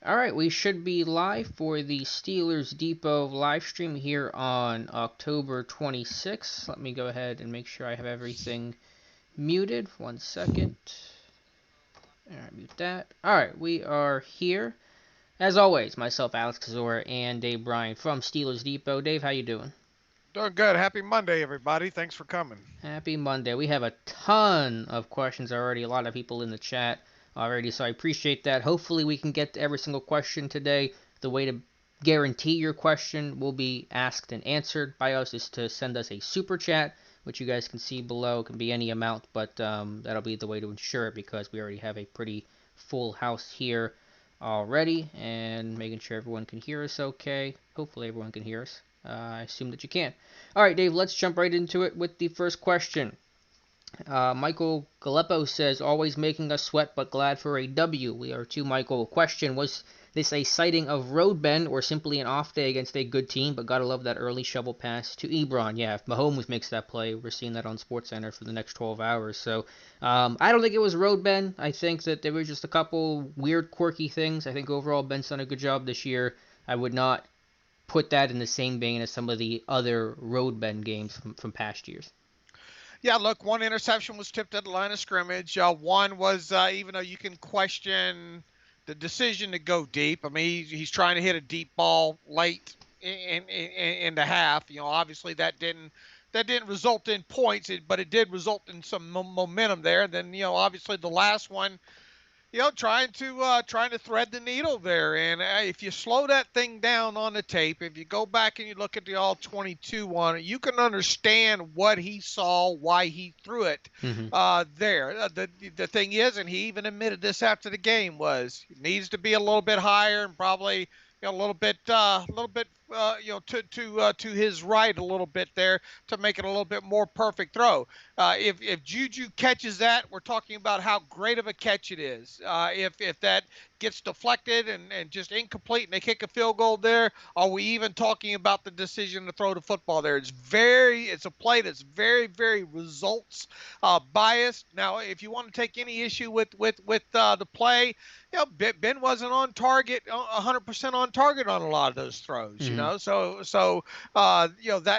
All right, we should be live for the Steelers Depot live stream here on October 26th. Let me go ahead and make sure I have everything muted. 1 second. All right, mute that. All right, we are here. As always, myself, Alex Kozora, and Dave Bryan from Steelers Depot. Dave, how you doing? Doing good. Happy Monday, everybody. Thanks for coming. Happy Monday. We have a ton of questions already, a lot of people in the chat already, so I appreciate that. Hopefully we can get to every single question today. The way to guarantee your question will be asked and answered by us is to send us a super chat, which you guys can see below. It can be any amount, but that'll be the way to ensure it because we already have a pretty full house here already, and making sure everyone can hear us okay. Hopefully everyone can hear us. I assume that you can. All right, Dave, let's jump right into it with the first question. Michael Galeppo says, always making us sweat, but glad for a W. We are to Michael. Question, was this a sighting of road Ben or simply an off day against a good team? But gotta love that early shovel pass to Ebron. Yeah, if Mahomes makes that play, we're seeing that on SportsCenter for the next 12 hours. So I don't think it was road Ben. I think that there was just a couple weird, quirky things. I think overall Ben's done a good job this year. I would not put that in the same vein as some of the other road Ben games from past years. Yeah, look, one interception was tipped at the line of scrimmage. One was, even though you can question the decision to go deep. I mean, he's trying to hit a deep ball late in the half. Obviously that didn't result in points, but it did result in some momentum there. And then, obviously the last one, trying to thread the needle there. And if you slow that thing down on the tape, if you go back and you look at the all 22 one, you can understand what he saw, why he threw it Mm-hmm. there. The thing is, and he even admitted this after the game, was it needs to be a little bit higher and probably a little bit to his right a little bit there to make it a little bit more perfect throw. If Juju catches that, we're talking about how great of a catch it is. If that gets deflected and just incomplete and they kick a field goal there, are we even talking about the decision to throw the football there? It's a play that's very results biased. Now, if you want to take any issue with the play, Ben wasn't on target, 100% on target on a lot of those throws. Mm-hmm.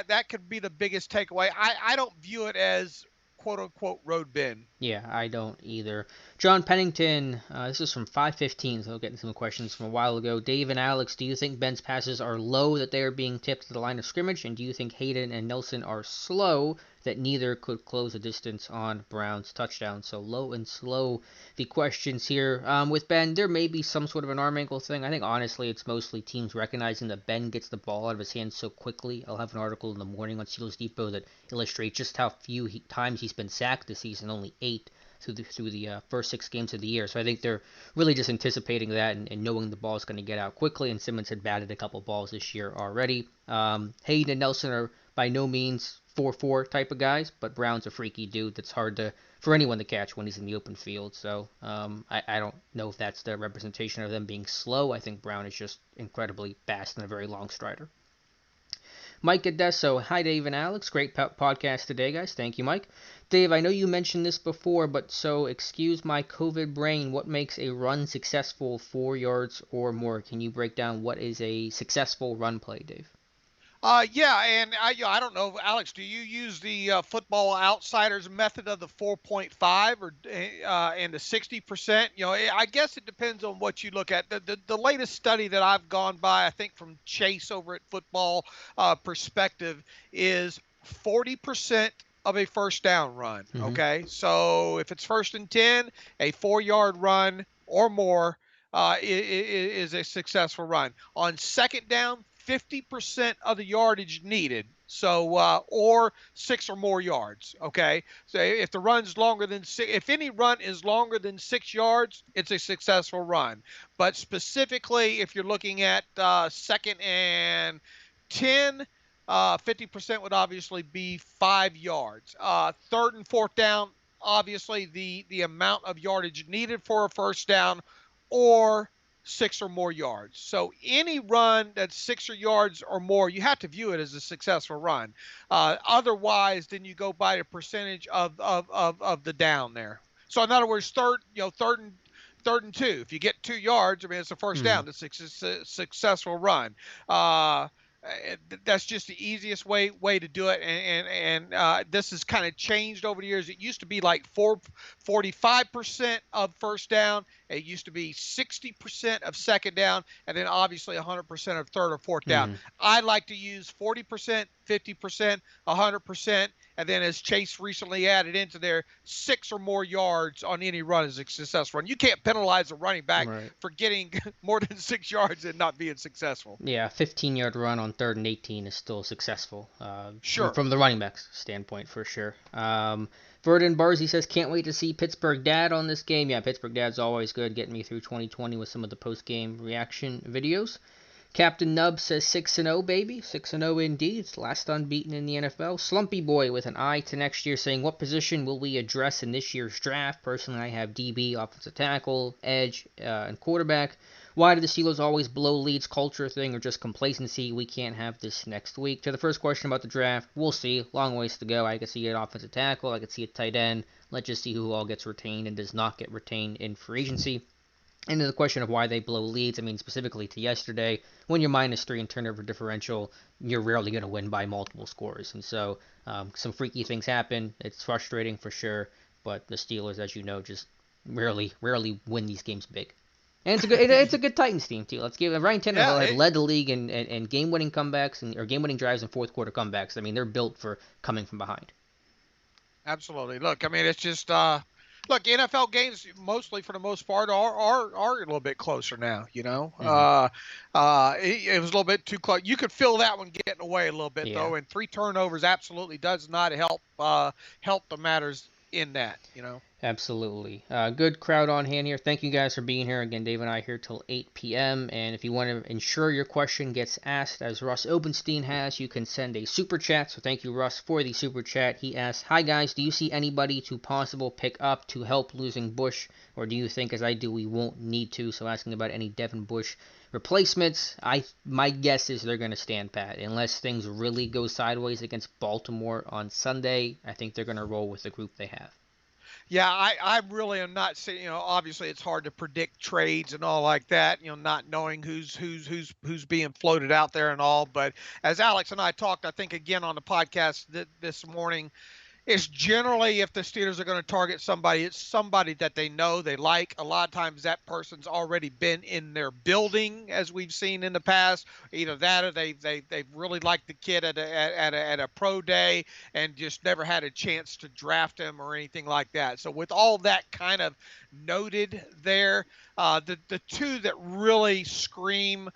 That could be the biggest takeaway. I don't view it as quote unquote road Ben. Yeah, I don't either. John Pennington, this is from 515, so we'll get into some questions from a while ago. Dave and Alex, do you think Ben's passes are low that they are being tipped to the line of scrimmage? And do you think Hayden and Nelson are slow that neither could close the distance on Brown's touchdown? So low and slow, the questions here. With Ben, there may be some sort of an arm angle thing. I think honestly it's mostly teams recognizing that Ben gets the ball out of his hands so quickly. I'll have an article in the morning on Steelers Depot that illustrates just how few times he's been sacked this season, only 8 through the first 6 games of the year. So I think they're really just anticipating that and knowing the ball is going to get out quickly. And Simmons had batted a couple balls this year already. Hayden and Nelson are by no means 4-4 type of guys, but Brown's a freaky dude that's hard for anyone to catch when he's in the open field. So I don't know if that's the representation of them being slow. I think Brown is just incredibly fast and a very long strider. Mike Adesso, hi Dave and Alex, great podcast today, guys. Thank you, Mike. Dave, I know you mentioned this before, but so excuse my COVID brain. What makes a run successful, 4 yards or more? Can you break down what is a successful run play, Dave? Yeah, and I don't know, Alex. Do you use the Football Outsiders method of the 4.5 or and the 60%? I guess it depends on what you look at. The latest study that I've gone by, I think from Chase over at Football Perspective, is 40% of a first down run. Mm-hmm. Okay, so if it's 1st and 10, a 4-yard run or more is a successful run. On second down, 50% of the yardage needed. So, or 6 or more yards. Okay. So if the run's longer than if any run is longer than 6 yards, it's a successful run. But specifically, if you're looking at 2nd and 10, 50% would obviously be 5 yards. 3rd and 4th down, obviously the amount of yardage needed for a first down, or 6 or more yards. So any run that's 6 or yards or more, you have to view it as a successful run. Otherwise, then you go by the percentage of the down there. So in other words, third 3rd and 2. If you get 2 yards, I mean, it's a first down. It's a successful run. That's just the easiest way to do it, and this has kind of changed over the years. It used to be like 45% of first down. It used to be 60% of second down, and then obviously 100% of third or fourth down. I like to use 40%, 50%, 100%, and then as Chase recently added into there, 6 or more yards on any run is a successful run. You can't penalize a running back for getting more than 6 yards and not being successful. Yeah, a 15-yard run on 3rd and 18 is still successful. Sure. From the running back's standpoint, for sure. Verdon Barzy says, can't wait to see Pittsburgh Dad on this game. Yeah, Pittsburgh Dad's always good, getting me through 2020 with some of the post-game reaction videos. Captain Nub says 6-0, baby. 6-0 indeed. It's last unbeaten in the NFL. Slumpy Boy with an eye to next year saying, what position will we address in this year's draft? Personally, I have DB, offensive tackle, edge, and quarterback. Why do the Steelers always blow leads? Culture thing or just complacency? We can't have this next week. To the first question about the draft, we'll see. Long ways to go. I could see an offensive tackle. I could see a tight end. Let's just see who all gets retained and does not get retained in free agency. And to the question of why they blow leads, I mean, specifically to yesterday, when you're -3 in turnover differential, you're rarely going to win by multiple scores. And so some freaky things happen. It's frustrating for sure, but the Steelers, as you know, just rarely win these games big. And it's a good Titans team too. Let's give Ryan Tannehill had led the league in game-winning comebacks or game-winning drives and fourth quarter comebacks. I mean, they're built for coming from behind. Absolutely. Look, I mean, it's just look, NFL games mostly for the most part are a little bit closer now. You know, it was a little bit too close. You could feel that one getting away a little bit though, and 3 turnovers absolutely does not help the matters in that. You know. Absolutely. Good crowd on hand here. Thank you guys for being here. Again, Dave and I here till 8 p.m. And if you want to ensure your question gets asked, as Russ Obenstein has, you can send a super chat. So thank you, Russ, for the super chat. He asks, hi guys, do you see anybody to possible pick up to help losing Bush? Or do you think, as I do, we won't need to? So asking about any Devin Bush replacements. My guess is they're going to stand pat. Unless things really go sideways against Baltimore on Sunday, I think they're going to roll with the group they have. Yeah, I really am not saying, obviously it's hard to predict trades and all like that, not knowing who's being floated out there and all. But as Alex and I talked, I think again on the podcast this morning, it's generally if the Steelers are going to target somebody, it's somebody that they know, they like. A lot of times that person's already been in their building, as we've seen in the past. Either that or they really liked the kid at a pro day and just never had a chance to draft him or anything like that. So with all that kind of noted there, the 2 that really scream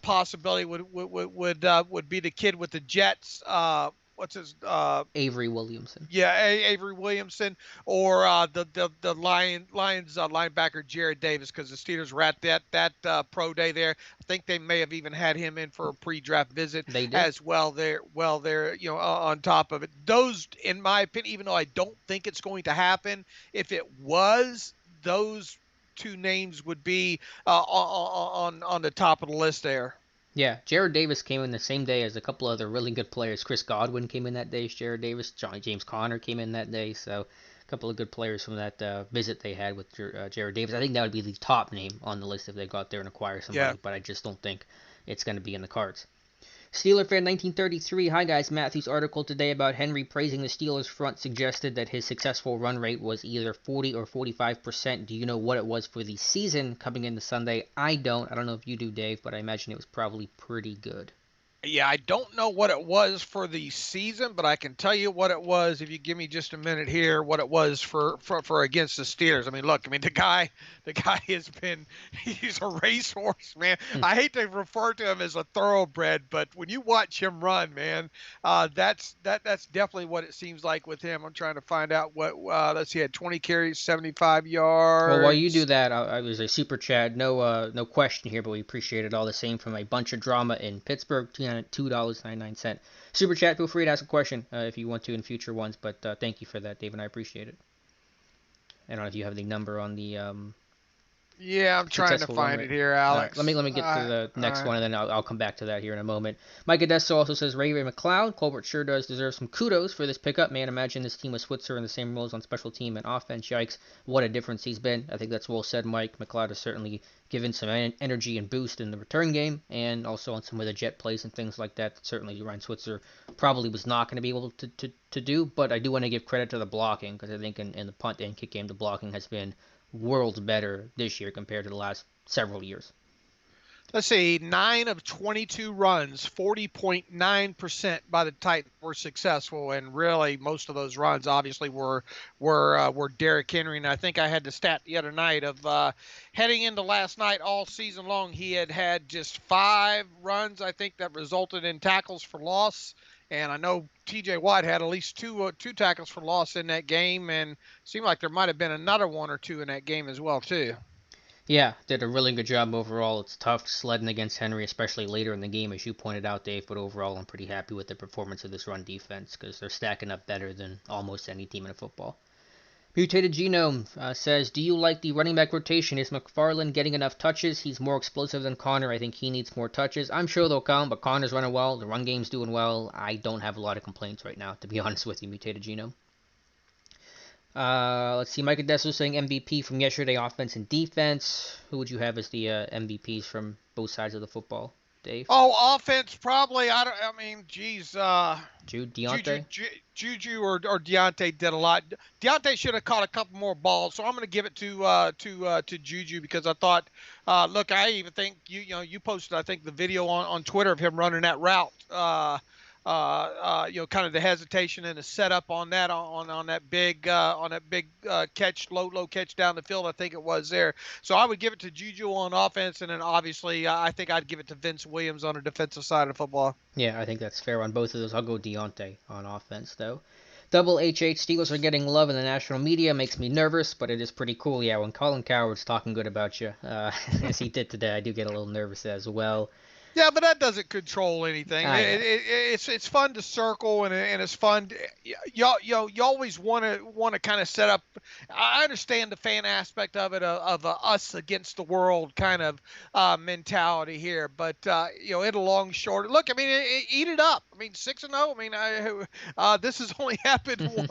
possibility would be the kid with the Jets. What's his Avery Williamson. Yeah, Avery Williamson, or the Lions linebacker Jared Davis, because the Steelers were at that pro day there. I think they may have even had him in for a pre-draft visit as well. There, on top of it, those, in my opinion, even though I don't think it's going to happen, if it was, those 2 names would be on the top of the list there. Yeah, Jared Davis came in the same day as a couple other really good players. Chris Godwin came in that day as Jared Davis. James Conner came in that day. So a couple of good players from that visit they had with Jared Davis. I think that would be the top name on the list if they go out there and acquire somebody. But I just don't think it's going to be in the cards. Steeler fan 1933. Hi guys, Matthew's article today about Henry praising the Steelers front suggested that his successful run rate was either 40 or 45%. Do you know what it was for the season coming into Sunday? I don't know if you do, Dave, but I imagine it was probably pretty good. Yeah, I don't know what it was for the season, but I can tell you what it was if you give me just a minute here. What it was for against the Steelers. I mean, look, the guy he's a racehorse, man. I hate to refer to him as a thoroughbred, but when you watch him run, man, that's definitely what it seems like with him. I'm trying to find out what. Let's see, he had 20 carries, 75 yards. Well, while you do that, I was a super chat. No question here, but we appreciate it all the same from a bunch of drama in Pittsburgh. $2.99 super chat. Feel free to ask a question if you want to in future ones, but thank you for that, Dave, and I appreciate it. I don't know if you have the number on the Yeah, I'm trying to Successful run find rate. it here, All right, let me Alex. get to the All next right. one, and then I'll come back to that here in a moment. Mike Adesso also says Ray McLeod. Colbert sure does deserve some kudos for this pickup. Man, imagine this team with Switzer in the same roles on special team and offense. Yikes, what a difference he's been. I think that's well said, Mike. McLeod has certainly given some energy and boost in the return game, and also on some of the jet plays and things like that. Certainly, Ryan Switzer probably was not going to be able to do, but I do want to give credit to the blocking, because I think in the punt and kick game, the blocking has been worlds better this year compared to the last several years. Let's see, 9 of 22 runs, 40.9% by the Titans were successful, and really most of those runs obviously were Derrick Henry. And I think I had the stat the other night of heading into last night all season long, he had just 5 runs, I think, that resulted in tackles for loss. And I know T.J. Watt had at least two tackles for loss in that game, and it seemed like there might have been another 1 or 2 in that game as well too. Yeah, did a really good job overall. It's tough sledding against Henry, especially later in the game, as you pointed out, Dave. But overall, I'm pretty happy with the performance of this run defense, because they're stacking up better than almost any team in football. Mutated Genome says, do you like the running back rotation? Is McFarland getting enough touches? He's more explosive than Connor. I think he needs more touches. I'm sure they'll come, but Connor's running well. The run game's doing well. I don't have a lot of complaints right now, to be honest with you, Mutated Genome. Let's see. Mike Adesso saying MVP from yesterday, offense and defense. Who would you have as the MVPs from both sides of the football, Dave? Oh, offense probably. I mean, geez. Deontay? Juju or Deontay did a lot. Deontay should have caught a couple more balls, so I'm going to give it to Juju, because I thought, look, I even think you posted, I think, the video on Twitter of him running that route. Kind of the hesitation and the setup on that on that big catch, low catch down the field. I think it was there. So I would give it to Juju on offense, and then obviously I think I'd give it to Vince Williams on the defensive side of football. Yeah, I think that's fair on both of those. I'll go Deontay on offense, though. Double HH Steelers are getting love in the national media. Makes me nervous, but it is pretty cool. Yeah, when Colin Cowherd's talking good about you, as he did today, I do get a little nervous as well. Yeah, but that doesn't control anything. It's fun to circle, and it's fun. You always want to kind of set up. I understand the fan aspect of it, of us against the world kind of mentality here. But in a long short, look, I mean, eat it up. I mean, 6-0. I mean, this has only happened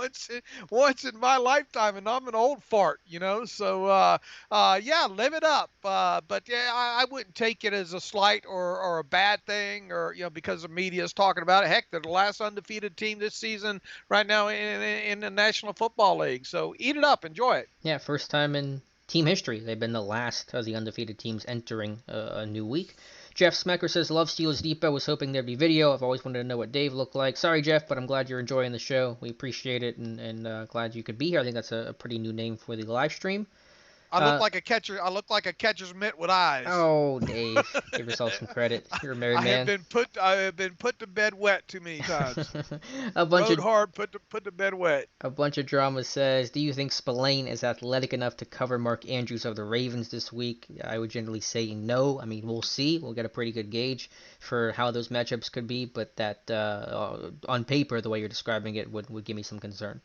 once in my lifetime, and I'm an old fart, So yeah, live it up. But yeah, I wouldn't take it as a slight or a bad thing, or because the media is talking about it. Heck, they're the last undefeated team this season right now in the National Football League. So eat it up, enjoy it. Yeah, first time in team history they've been the last of the undefeated teams entering a new week. Jeff Smecker says, love Steelers Depot. Was hoping there'd be video. I've always wanted to know what Dave looked like. Sorry, Jeff, but I'm glad you're enjoying the show. We appreciate it, and glad you could be here. I think that's a pretty new name for the live stream. I look like a catcher. I look like a catcher's mitt with eyes. Oh, Dave, give yourself some credit. You're a married man. I have been put to bed wet too many times. Rode hard, put to bed wet. A bunch of drama says, do you think Spillane is athletic enough to cover Mark Andrews of the Ravens this week? I would generally say no. I mean, we'll see. We'll get a pretty good gauge for how those matchups could be, but that on paper, the way you're describing it would give me some concern.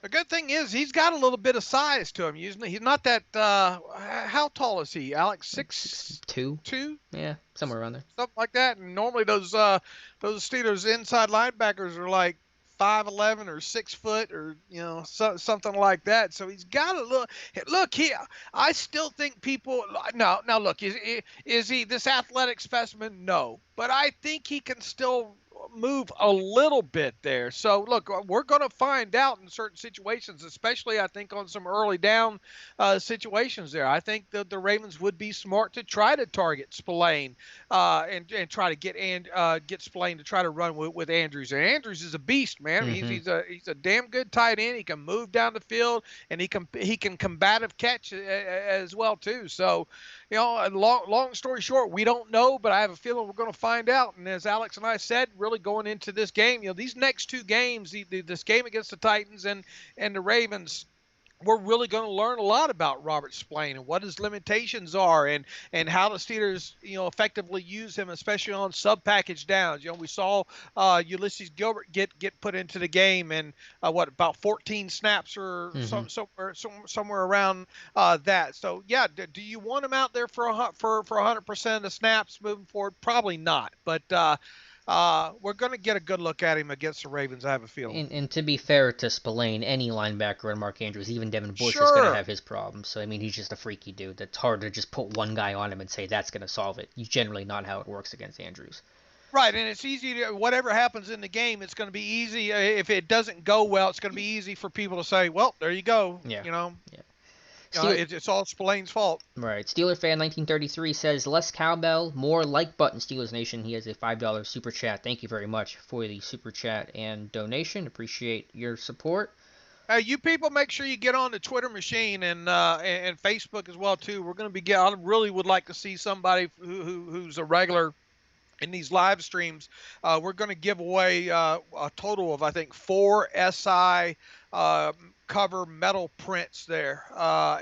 The good thing is he's got a little bit of size to him. He's not that. How tall is he, Alex? 6'2"? 2? Yeah, somewhere around there. Something like that. And normally those Steelers inside linebackers are like 5'11" or 6 foot, or something like that. So he's got a little. Look, I still think people. Now look, is he this athletic specimen? No, but I think he can still move a little bit there. So look, we're going to find out in certain situations, especially I think on some early down situations there. I think the Ravens would be smart to try to target Spillane and try to get Spillane to try to run with Andrews. And Andrews is a beast, man. Mm-hmm. He's a damn good tight end. He can move down the field, and he can combative catch as well too. So long story short, we don't know, but I have a feeling we're going to find out. And as Alex and I said, really going into this game, these next two games, this game against the Titans and the Ravens, we're really going to learn a lot about Robert Spillane and what his limitations are, and how the Steelers, effectively use him, especially on sub-package downs. We saw Ulysses Gilbert get put into the game, and about 14 snaps or Mm-hmm. somewhere around that. So yeah, do you want him out there for 100% of the snaps moving forward? Probably not, but we're going to get a good look at him against the Ravens, I have a feeling. And to be fair to Spillane, any linebacker and Mark Andrews, even Devin Bush is going to Sure. have his problems. So, I mean, he's just a freaky dude. That's hard to just put one guy on him and say that's going to solve it. Generally not how it works against Andrews. Right, and it's easy to, whatever happens in the game, it's going to be easy. If it doesn't go well, it's going to be easy for people to say, "Well, there you go." Yeah. You know, Yeah. it's all Spillane's fault. Right. Steeler fan 1933 says less cowbell, more like button. Steelers Nation. He has a $5 super chat. Thank you very much for the super chat and donation. Appreciate your support. You people, make sure you get on the Twitter machine and Facebook as well too. We're going to be. I really would like to see somebody who's a regular in these live streams. We're going to give away a total of, I think, 4 SI cover metal prints there,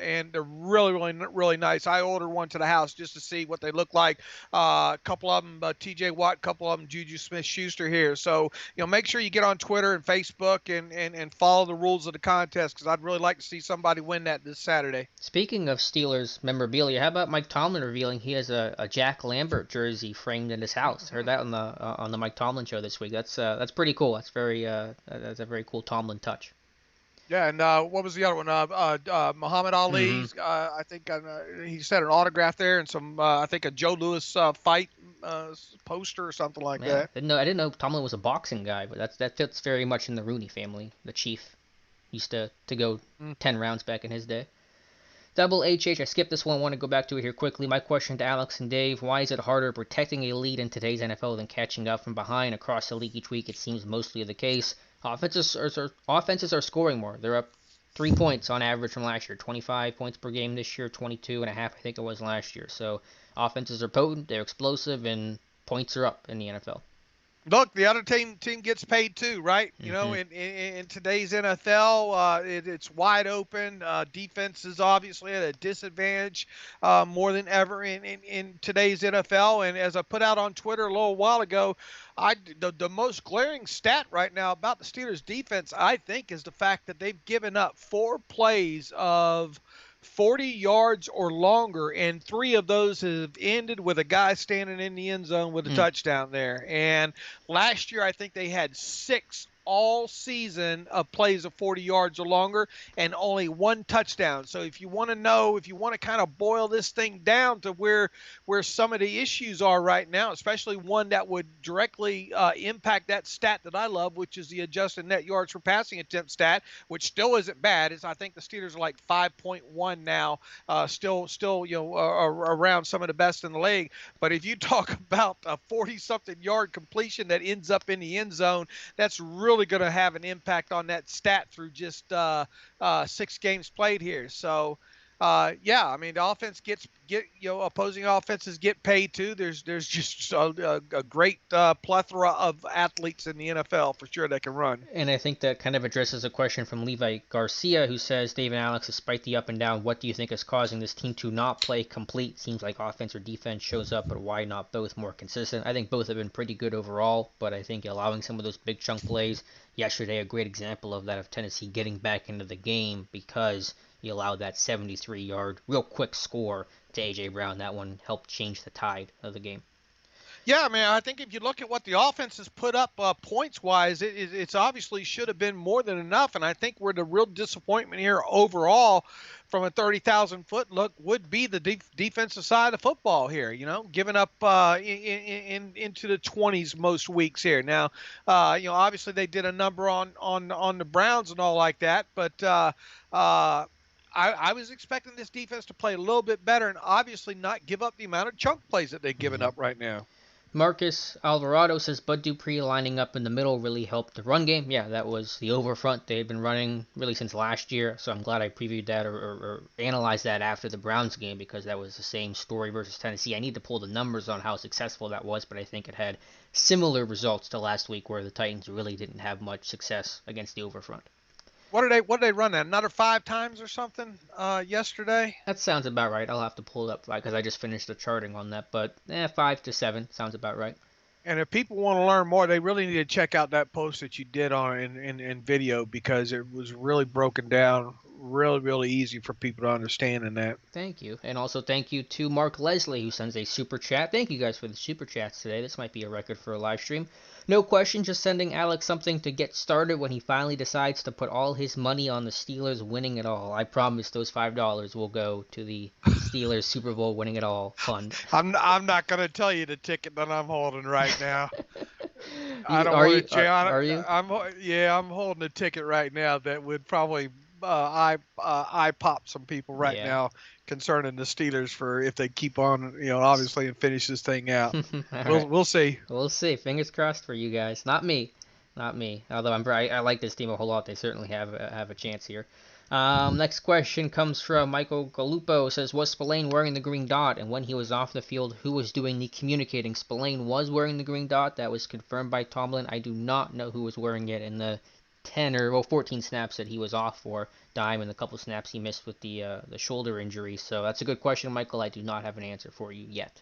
and they're really nice. I ordered one to the house just to see what they look like. A couple of them TJ Watt, a couple of them Juju Smith-Schuster here. So make sure you get on Twitter and Facebook and follow the rules of the contest, because I'd really like to see somebody win that this Saturday. Speaking of Steelers memorabilia, how about Mike Tomlin revealing he has a Jack Lambert jersey framed in his house? Heard that on the Mike Tomlin show this week. That's pretty cool. That's a very cool Tomlin touch. Yeah, and what was the other one? Muhammad Mm-hmm. Ali's. I think he said an autograph there, and some. I think a Joe Louis fight poster or something like Yeah, that. I didn't know Tomlin was a boxing guy, but that fits very much in the Rooney family. The Chief used to go 10 rounds back in his day. Double HH, I skipped this one. I want to go back to it here quickly. My question to Alex and Dave: why is it harder protecting a lead in today's NFL than catching up from behind across the league each week? It seems mostly the case. Offenses are scoring more. They're up 3 points on average from last year. 25 points per game this year. 22 and a half, I think it was last year. So offenses are potent. They're explosive, and points are up in the NFL. Look, the other team gets paid too, right? Mm-hmm. In today's NFL, it's wide open. Defense is obviously at a disadvantage more than ever in today's NFL. And as I put out on Twitter a little while ago, the most glaring stat right now about the Steelers defense, I think, is the fact that they've given up 4 plays of 40 yards or longer, and 3 of those have ended with a guy standing in the end zone with a touchdown there. And last year, I think they had 6 all season of plays of 40 yards or longer and only 1 touchdown. So if you want to kind of boil this thing down to where some of the issues are right now, especially one that would directly impact that stat that I love, which is the adjusted net yards per passing attempt stat, which still isn't bad. I think the Steelers are like 5.1 now, still around some of the best in the league. But if you talk about a 40-something yard completion that ends up in the end zone, that's really going to have an impact on that stat through just 6 games played here. So yeah, I mean, the offense opposing offenses get paid too. There's just a great plethora of athletes in the NFL for sure that can run. And I think that kind of addresses a question from Levi Garcia, who says, Dave and Alex, despite the up and down, what do you think is causing this team to not play complete? Seems like offense or defense shows up, but why not both more consistent? I think both have been pretty good overall, but I think allowing some of those big chunk plays, yesterday a great example of that, of Tennessee getting back into the game because you allowed that 73-yard real quick score to A.J. Brown. That one helped change the tide of the game. Yeah, I mean, I think if you look at what the offense has put up points-wise, it's obviously should have been more than enough. And I think where the real disappointment here overall from a 30,000-foot look would be the defensive side of football here, giving up into the 20s most weeks here. Now, obviously they did a number on the Browns and all like that, but I was expecting this defense to play a little bit better and obviously not give up the amount of chunk plays that they've given up right now. Marcus Alvarado says Bud Dupree lining up in the middle really helped the run game. Yeah, that was the over front they had been running really since last year, so I'm glad I previewed that or analyzed that after the Browns game, because that was the same story versus Tennessee. I need to pull the numbers on how successful that was, but I think it had similar results to last week where the Titans really didn't have much success against the over front. What did they run that? Another 5 times or something yesterday? That sounds about right. I'll have to pull it up because I just finished the charting on that, but 5 to 7 sounds about right. And if people want to learn more, they really need to check out that post that you did on in video, because it was really broken down, really easy for people to understand in that. Thank you. And also thank you to Mark Leslie, who sends a super chat. Thank you guys for the super chats today. This might be a record for a live stream. No question, just sending Alex something to get started when he finally decides to put all his money on the Steelers winning it all. I promise those $5 will go to the Steelers Super Bowl winning it all fund. I'm not going to tell you the ticket that I'm holding right now. I don't Are want you? to check. Are you? I'm holding a ticket right now that would probably eye pop some people right Yeah. now concerning the Steelers for if they keep on, obviously, and finish this thing out. We'll see. We'll see. Fingers crossed for you guys. Not me. Although I like this team a whole lot. They certainly have a chance here. Next question comes from Michael Galupo. Says, was Spillane wearing the green dot? And when he was off the field, who was doing the communicating? Spillane was wearing the green dot. That was confirmed by Tomlin. I do not know who was wearing it in the 14 snaps that he was off for. Dime and the couple snaps he missed with the shoulder injury. So that's a good question, Michael. I do not have an answer for you yet.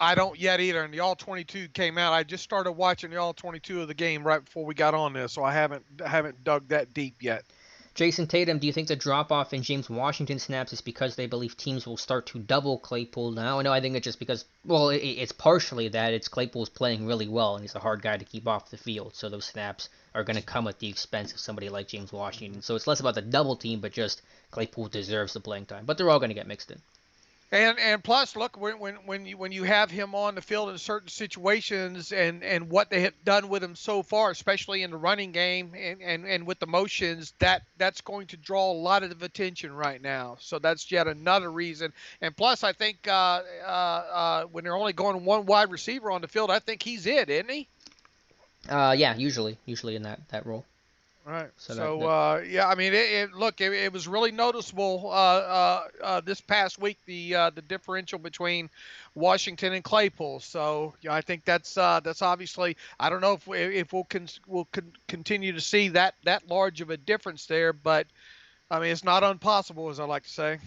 I don't yet either. And the All 22 came out. I just started watching the All 22 of the game right before we got on this, so I haven't dug that deep yet. Jason Tatum, do you think the drop-off in James Washington snaps is because they believe teams will start to double Claypool now? No, I think it's just because, well, it's partially that it's Claypool's playing really well, and he's a hard guy to keep off the field, so those snaps are going to come at the expense of somebody like James Washington. So it's less about the double team, but just Claypool deserves the playing time. But they're all going to get mixed in. And plus, look, when you have him on the field in certain situations and what they have done with him so far, especially in the running game and with the motions, that's going to draw a lot of attention right now. So that's yet another reason. And plus, I think when they're only going one wide receiver on the field, I think he's it, isn't he? Yeah, usually in that role. Right. So yeah, I mean, it was really noticeable this past week, the differential between Washington and Claypool. So yeah, I think that's obviously, I don't know if we'll continue to see that large of a difference there, but I mean, it's not impossible, as I like to say.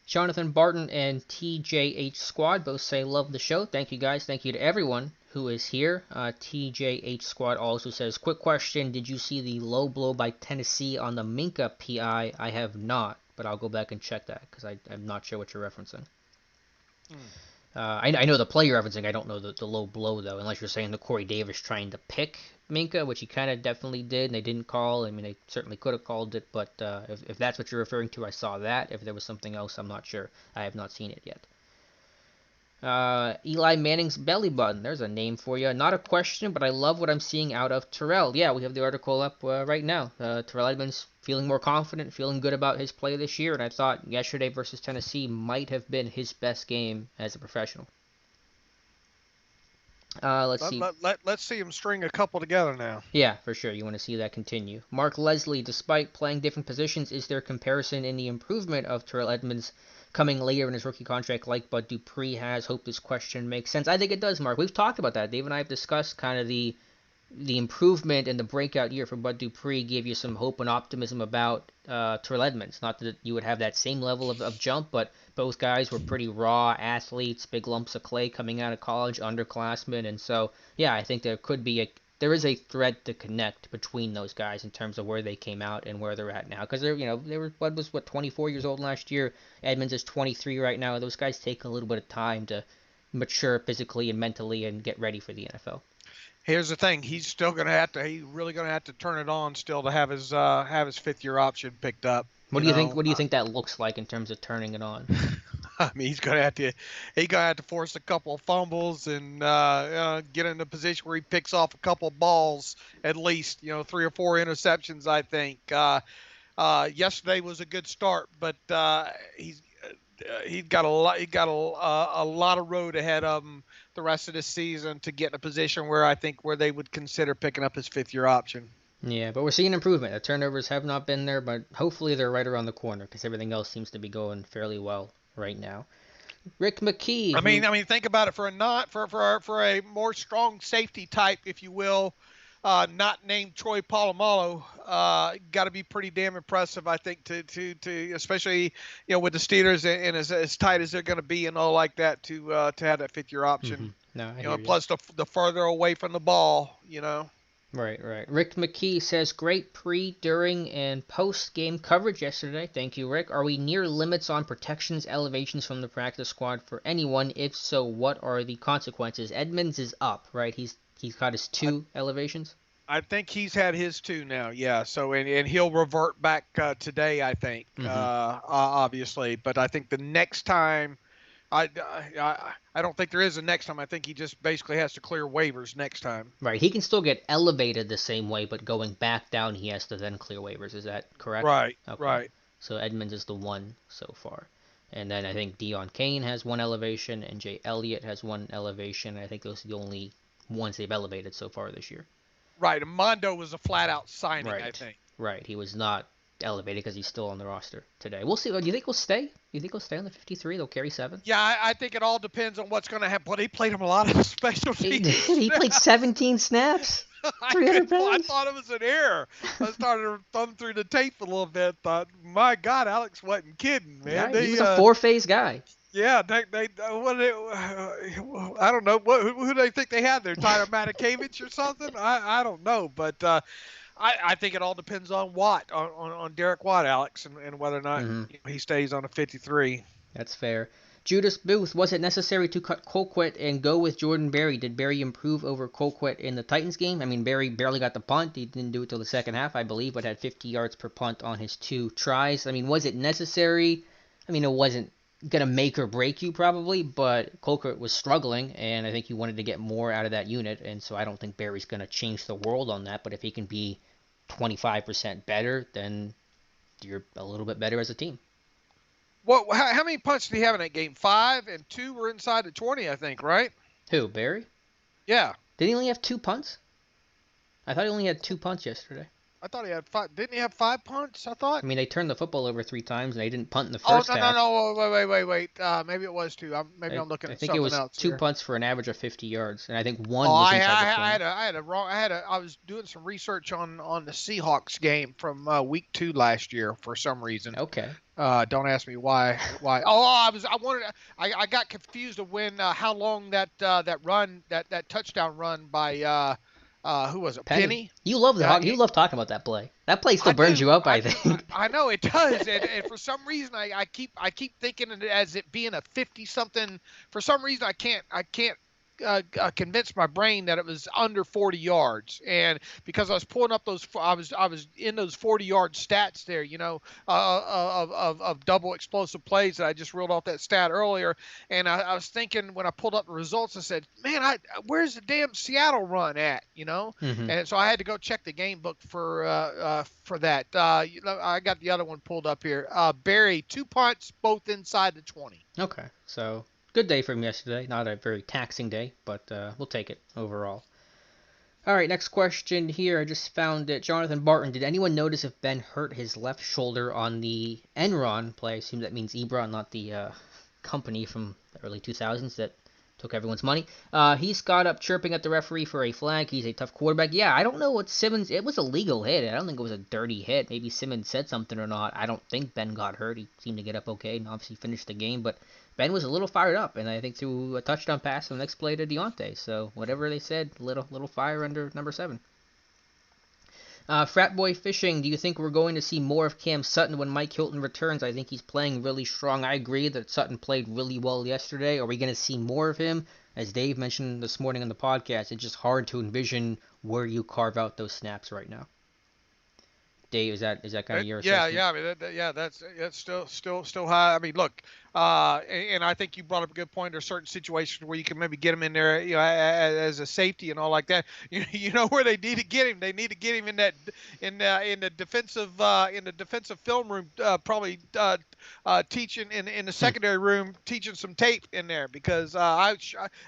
Jonathan Barton and TJH Squad both say love the show. Thank you guys. Thank you to everyone who is here. TJH Squad also says, quick question, did you see the low blow by Tennessee on the Minka PI? I have not, but I'll go back and check that because I'm not sure what you're referencing. I know the play you're referencing. I don't know the low blow, though, unless you're saying the Corey Davis trying to pick Minka, which he kind of definitely did, and they didn't call. I mean, they certainly could have called it, but if that's what you're referring to, I saw that. If there was something else, I'm not sure. I have not seen it yet. Eli Manning's belly button. There's a name for you. Not a question, but I love what I'm seeing out of Terrell. Yeah, we have the article up right now. Terrell Edmunds feeling more confident, feeling good about his play this year, and I thought yesterday versus Tennessee might have been his best game as a professional. Let's see. Let's see him string a couple together now. Yeah, for sure. You want to see that continue. Mark Leslie, despite playing different positions, is there comparison in the improvement of Terrell Edmunds coming later in his rookie contract like Bud Dupree has? Hope this question makes sense. I think it does, Mark. We've talked about that. Dave and I have discussed kind of the improvement and the breakout year for Bud Dupree gave you some hope and optimism about Terrell Edmunds. Not that you would have that same level of jump, but both guys were pretty raw athletes, big lumps of clay coming out of college, underclassmen, and so yeah, I think there is a thread to connect between those guys in terms of where they came out and where they're at now. Because Bud was 24 years old last year. Edmunds is 23 right now. Those guys take a little bit of time to mature physically and mentally and get ready for the NFL. Here's the thing: he's really gonna have to turn it on still to have his 5th-year option picked up. What do you think? What do you think that looks like in terms of turning it on? I mean, he's gonna have to force a couple of fumbles and get in a position where he picks off a couple of balls, at least 3 or 4 interceptions. I think yesterday was a good start, but he's got a lot of road ahead of him the rest of the season to get in a position where they would consider picking up his 5th-year option. Yeah, but we're seeing improvement. The turnovers have not been there, but hopefully they're right around the corner because everything else seems to be going fairly well right now. Rick McKee. I mean, think about it for a more strong safety type, if you will. not named Troy Polamalu, got to be pretty damn impressive, I think, to especially with the Steelers and as tight as they're going to be and all like that to have that 5th-year option. No, I hear And you. plus the further away from the ball. Right, right. Rick McKee says, great pre, during, and post-game coverage yesterday. Thank you, Rick. Are we near limits on protections, elevations from the practice squad for anyone? If so, what are the consequences? Edmunds is up, right? He's got his 2 elevations. I think he's had his 2 now, yeah. So and he'll revert back today, I think, obviously. But I think the next time, I don't think there is a next time. I think he just basically has to clear waivers next time. Right. He can still get elevated the same way, but going back down, he has to then clear waivers. Is that correct? Right. Okay. Right. So Edmunds is the 1 so far. And then I think Deon Cain has 1 elevation, and Jay Elliott has 1 elevation. I think those are the only ones they've elevated so far this year. Right. Mondo was a flat-out signing, right. I think. Right. He was not elevated because he's still on the roster today. We'll see. Do you think he'll stay? Do you think he'll stay on the 53? They'll carry 7? Yeah, I think it all depends on what's going to happen. But he played him a lot of special teams. He played 17 snaps. 300 pounds. I thought it was an error. I started to thumb through the tape a little bit. Thought, my God, Alex wasn't kidding, man. Yeah, he was a 4-phase guy. Yeah, I don't know who do they think they had there, Tyler Matakevich or something. I don't know, but I think it all depends on Watt, on Derek Watt, Alex, and whether or not he stays on a 53. That's fair. Judas Booth, was it necessary to cut Colquitt and go with Jordan Berry? Did Berry improve over Colquitt in the Titans game? I mean, Berry barely got the punt. He didn't do it till the second half, I believe, but had 50 yards per punt on his 2 tries. I mean, was it necessary? I mean, it wasn't going to make or break you probably, but Colquitt was struggling, and I think he wanted to get more out of that unit, and so I don't think Berry's going to change the world on that, but if he can be 25% better, then you're a little bit better as a team. How many punts did he have in that game? 5, and 2 were inside the 20, I think, right? Who, Berry? Yeah. Did he only have 2 punts? I thought he only had 2 punts yesterday. I thought he had 5. Didn't he have 5 punts, I thought? I mean, they turned the football over 3 times, and they didn't punt in the first half. No. Wait. Maybe it was 2. Maybe I'm looking at something else. I think it was 2 punts for an average of 50 yards, and I think 1 Oh, was inside the 20. I was doing some research on the Seahawks game from week 2 last year for some reason. Okay. Don't ask me why. I got confused of when how long that touchdown run by who was it? Penny? You love you love talking about that play. That play still burns you up, I think. I know it does, and for some reason I keep thinking of it as it being a 50-something. For some reason I can't convince my brain that it was under 40 yards, and because I was pulling up those, I was in those 40-yard stats there, of double explosive plays that I just reeled off that stat earlier, and I was thinking when I pulled up the results, I said, man, where's the damn Seattle run at, and so I had to go check the game book for that. I got the other one pulled up here. Berry, 2 punts, both inside the 20. Okay, so. Good day from yesterday. Not a very taxing day, but we'll take it overall. All right, next question here. I just found it. Jonathan Barton, did anyone notice if Ben hurt his left shoulder on the Enron play? I assume that means Ebron, not the company from the early 2000s that took everyone's money. He's got up chirping at the referee for a flag. He's a tough quarterback. Yeah, I don't know what Simmons... It was a legal hit. I don't think it was a dirty hit. Maybe Simmons said something or not. I don't think Ben got hurt. He seemed to get up okay and obviously finished the game, but Ben was a little fired up, and I think threw a touchdown pass on the next play to Deontay. So whatever they said, little fire under number 7. Frat Boy Fishing, do you think we're going to see more of Cam Sutton when Mike Hilton returns? I think he's playing really strong. I agree that Sutton played really well yesterday. Are we going to see more of him? As Dave mentioned this morning on the podcast, it's just hard to envision where you carve out those snaps right now. Dave, is that kind of your assessment? Yeah. I mean, that's still high. I mean, look, and I think you brought up a good point. There's certain situations where you can maybe get him in there, as a safety and all like that. You know where they need to get him. They need to get him in the defensive film room, probably teaching in the secondary room, teaching some tape in there, because I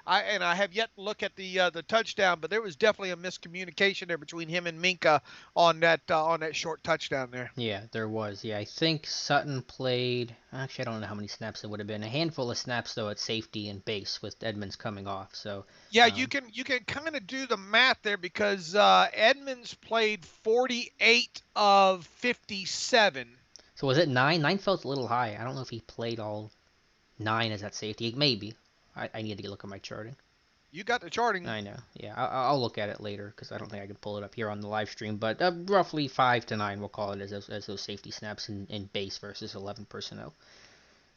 have yet to look at the touchdown, but there was definitely a miscommunication there between him and Minka on that short touchdown there. Yeah, there was. Yeah, I think Sutton played. Actually, I don't know how many snaps snaps it would have been. A handful of snaps, though, at safety and base with Edmunds coming off. So Yeah, you can kind of do the math there because Edmunds played 48 of 57. So was it 9? 9 felt a little high. I don't know if he played all 9 as that safety. Maybe. I need to look at my charting. You got the charting. I know. Yeah, I'll look at it later because I don't think I can pull it up here on the live stream. But roughly 5 to 9, we'll call it as those safety snaps in base versus 11 personnel.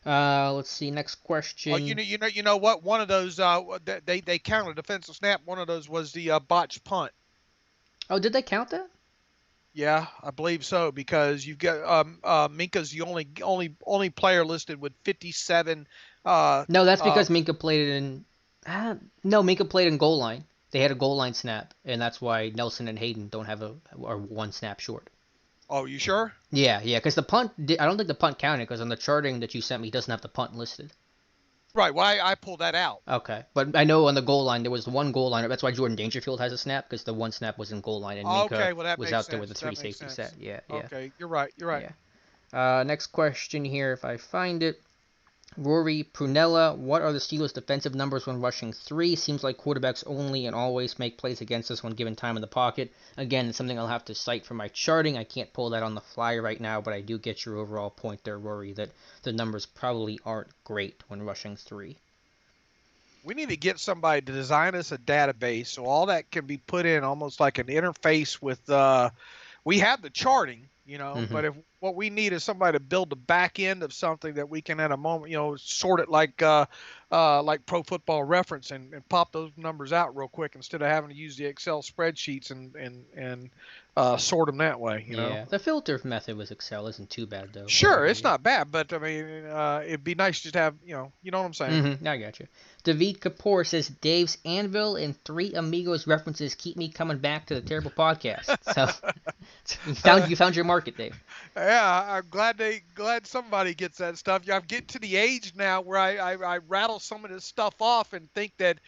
Let's see. Next question. Oh, you know what? One of those they counted a defensive snap. One of those was the botched punt. Oh, did they count that? Yeah, I believe so because you've got Minka's the only player listed with 57. No, that's because Minka played it in. No, Minka played in goal line. They had a goal line snap, and that's why Nelson and Hayden don't have are one snap short. Oh, you sure? Yeah, because the punt. I don't think the punt counted because on the charting that you sent me, it doesn't have the punt listed. Right. Well, I pulled that out. Okay, but I know on the goal line there was one goal line. That's why Jordan Dangerfield has a snap because the one snap was in goal line and Minka was out there with the 3 safety set. Yeah. Okay, you're right. Yeah. Next question here, if I find it. Rory Prunella, what are the Steelers' defensive numbers when rushing 3? Seems like quarterbacks only and always make plays against us when given time in the pocket. Again, it's something I'll have to cite for my charting. I can't pull that on the fly right now, but I do get your overall point there, Rory, that the numbers probably aren't great when rushing 3. We need to get somebody to design us a database so all that can be put in almost like an interface with we have the charting, but if what we need is somebody to build the back end of something that we can at a moment, sort it like Pro Football Reference and pop those numbers out real quick instead of having to use the Excel spreadsheets and sort them that way. Yeah, the filter method with Excel isn't too bad though. Sure, it's not bad, but I mean, it'd be nice just to have, you know what I'm saying. I got you. David Kapoor says Dave's Anvil and Three Amigos references keep me coming back to the terrible podcast. So you found your market, Dave. Yeah, I'm glad somebody gets that stuff. I'm getting to the age now where I rattle some of this stuff off and think that,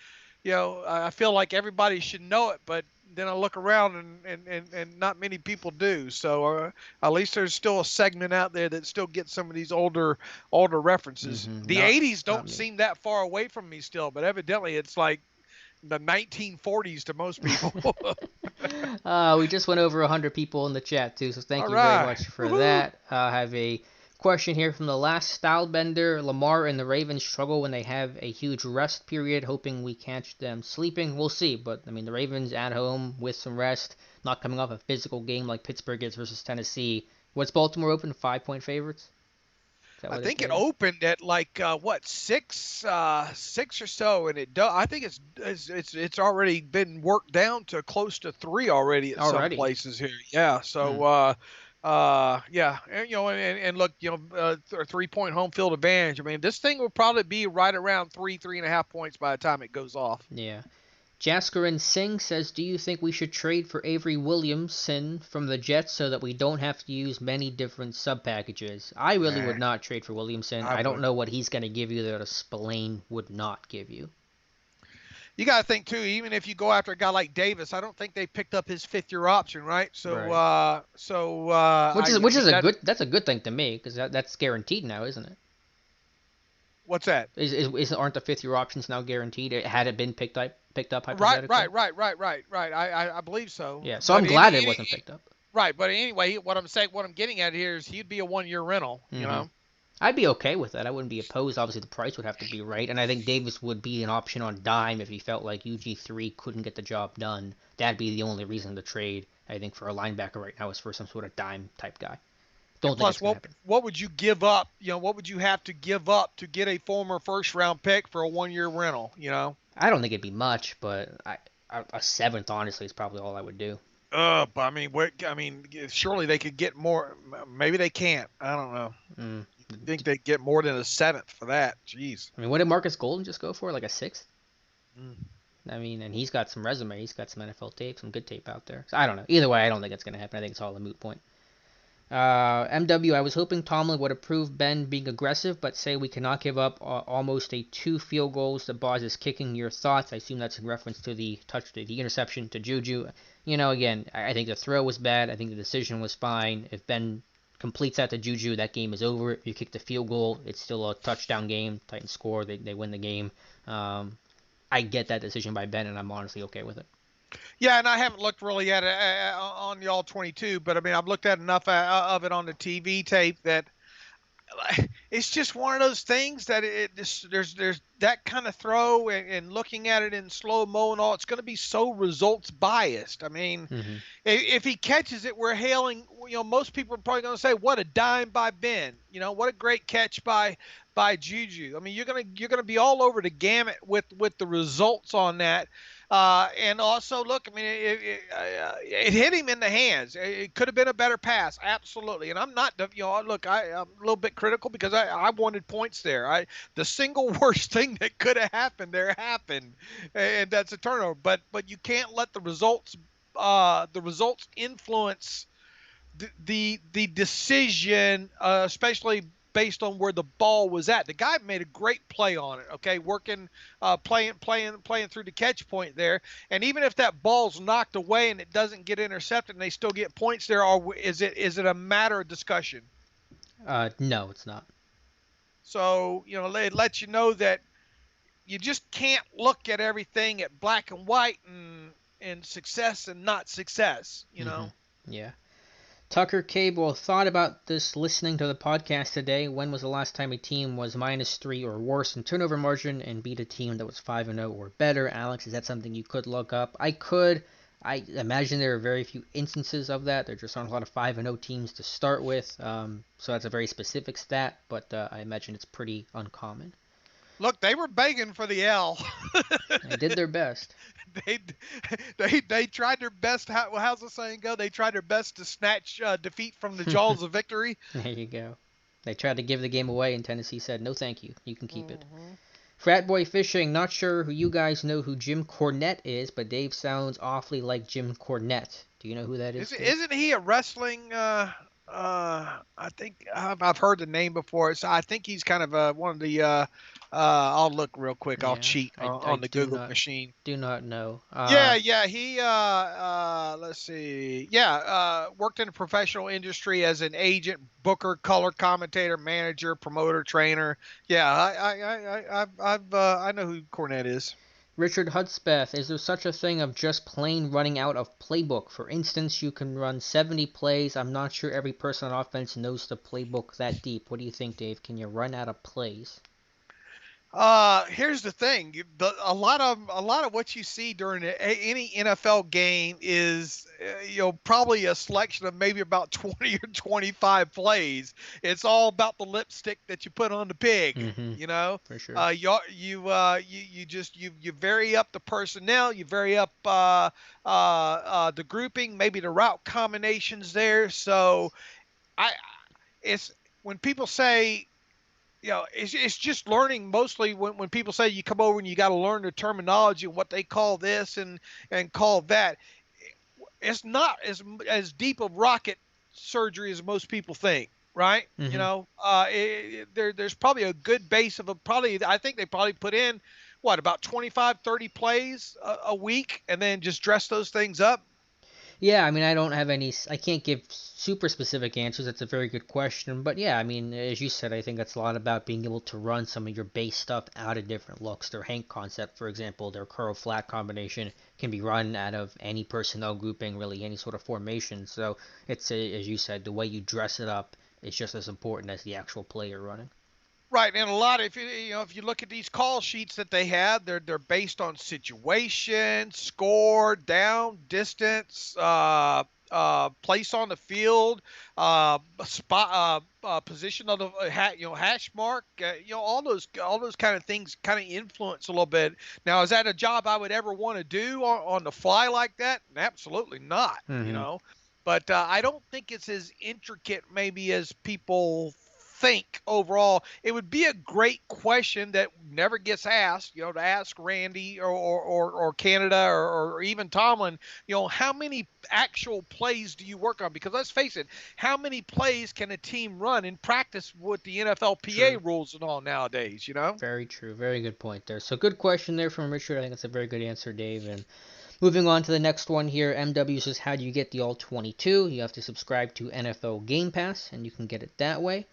I feel like everybody should know it, but then I look around and not many people do. So at least there's still a segment out there that still gets some of these older references. The 80s don't seem that far away from me still, but evidently it's like the 1940s to most people. We just went over 100 people in the chat too, so thank you very much for that. I have a question here from the last Stylebender. Lamar and the Ravens struggle when they have a huge rest period, hoping we catch them sleeping. We'll see, but I mean the Ravens at home with some rest, not coming off a physical game like Pittsburgh is versus Tennessee. What's Baltimore open? 5-point favorites? I think it opened at like 6 or so, and I think it's already been worked down to close to 3 already at some places here. Yeah, so yeah, and look, a 3-point home field advantage. I mean, this thing will probably be right around 3.5 points by the time it goes off. Yeah. Jaskaran Singh says, do you think we should trade for Avery Williamson from the Jets so that we don't have to use many different sub-packages? I really would not trade for Williamson. I don't know what he's going to give you that a Spillane would not give you. You got to think, too, even if you go after a guy like Davis, I don't think they picked up his 5th-year option, right? So, that's a good thing to me because that's guaranteed now, isn't it? What's that? Aren't the 5th-year options now guaranteed? Had it been picked up hypothetically? Right. I believe so. Yeah, so I'm glad it wasn't picked up. Right, but anyway, what I'm getting at here is he'd be a 1-year rental, I'd be okay with that. I wouldn't be opposed. Obviously, the price would have to be right, and I think Davis would be an option on dime if he felt like UG3 couldn't get the job done. That'd be the only reason to trade, I think, for a linebacker right now is for some sort of dime type guy. Plus, what would you give up? What would you have to give up to get a former first-round pick for a 1-year rental? I don't think it'd be much, but a 7th, honestly, is probably all I would do. But I mean, surely they could get more. Maybe they can't. I don't know. I think they'd get more than a 7th for that. Jeez. I mean, what did Marcus Golden just go for? Like a 6th? I mean, and he's got some resume. He's got some NFL tape, some good tape out there. So I don't know. Either way, I don't think it's going to happen. I think it's all a moot point. MW, I was hoping Tomlin would approve Ben being aggressive, but say we cannot give up almost 2 field goals that Boz is kicking. Your thoughts? I assume that's in reference to the interception to Juju. Again, I think the throw was bad. I think the decision was fine. If Ben completes that to Juju, that game is over. If you kick the field goal, it's still a touchdown game. Titans score, they win the game. I get that decision by Ben, and I'm honestly okay with it. Yeah, and I haven't looked really at it on the all 22, but I mean, I've looked at enough of it on the TV tape that it's just one of those things that there's that kind of throw and looking at it in slow mo and all, it's going to be so results biased. I mean, Mm-hmm. if he catches it, we're hailing. Most people are probably going to say, "What a dime by Ben!" What a great catch by Juju. I mean, you're gonna be all over the gamut with the results on that. And also, look, I mean, it hit him in the hands. It could have been a better pass, absolutely. And I'm not, look, I'm a little bit critical because I wanted points there. The single worst thing that could have happened there happened, and that's a turnover. But you can't let the results influence the decision, especially based on where the ball was at. The guy made a great play on it. Okay, working, playing through the catch point there. And even if that ball's knocked away and it doesn't get intercepted, and they still get points there, or is it a matter of discussion? No, it's not. So it lets you know that you just can't look at everything at black and white and success and not success. Mm-hmm. Yeah. Tucker Cable thought about this listening to the podcast today. When was the last time a team was -3 or worse in turnover margin and beat a team that was 5-0 or better? Alex, is that something you could look up? I could. I imagine there are very few instances of that. There just aren't a lot of 5-0 teams to start with. So that's a very specific stat, but I imagine it's pretty uncommon. Look, they were begging for the L. They did their best. They tried their best. How's the saying go? They tried their best to snatch defeat from the jaws of victory. There you go. They tried to give the game away, and Tennessee said, no thank you. You can keep it. Frat Boy Fishing, not sure who you guys know who Jim Cornette is, but Dave sounds awfully like Jim Cornette. Do you know who that is? Isn't he a wrestling... I think I've heard the name before. So I think he's kind of one of the... I'll look real quick. I'll cheat on the Google machine. Do not know. Yeah. He let's see. Yeah, worked in the professional industry as an agent, booker, color commentator, manager, promoter, trainer. Yeah, I know who Cornette is. Richard Hudspeth, is there such a thing of just plain running out of playbook? For instance, you can run 70 plays. I'm not sure every person on offense knows the playbook that deep. What do you think, Dave? Can you run out of plays? Here's the thing. A lot of what you see during any NFL game is, probably a selection of maybe about 20 or 25 plays. It's all about the lipstick that you put on the pig, For sure. You vary up the personnel, you vary up, the grouping, maybe the route combinations there. It's when people say, it's just learning. Mostly when people say you come over and you got to learn the terminology and what they call this and call that, it's not as deep of rocket surgery as most people think, right? There's probably a good base of I think they probably put in about 25, 30 plays a week and then just dress those things up. Yeah, I mean, I can't give super specific answers. That's a very good question. But yeah, I mean, as you said, I think that's a lot about being able to run some of your base stuff out of different looks. Their Hank concept, for example, their curl flat combination can be run out of any personnel grouping, really any sort of formation. So it's, as you said, the way you dress it up is just as important as the actual play you're running. Right, and a lot if you look at these call sheets that they have, they're based on situation, score, down, distance, place on the field, spot, position of the hash mark, all those kind of things kind of influence a little bit. Now, is that a job I would ever want to do on the fly like that? Absolutely not. But I don't think it's as intricate maybe as people think overall. It would be a great question that never gets asked, to ask Randy or Canada or even Tomlin, how many actual plays do you work on? Because let's face it, how many plays can a team run in practice with the NFLPA rules and all nowadays, Very true. Very good point there. So good question there from Richard. I think that's a very good answer, Dave. And Moving on to the next one here, MW says, how do you get the All-22? You have to subscribe to NFL Game Pass, and you can get it that way.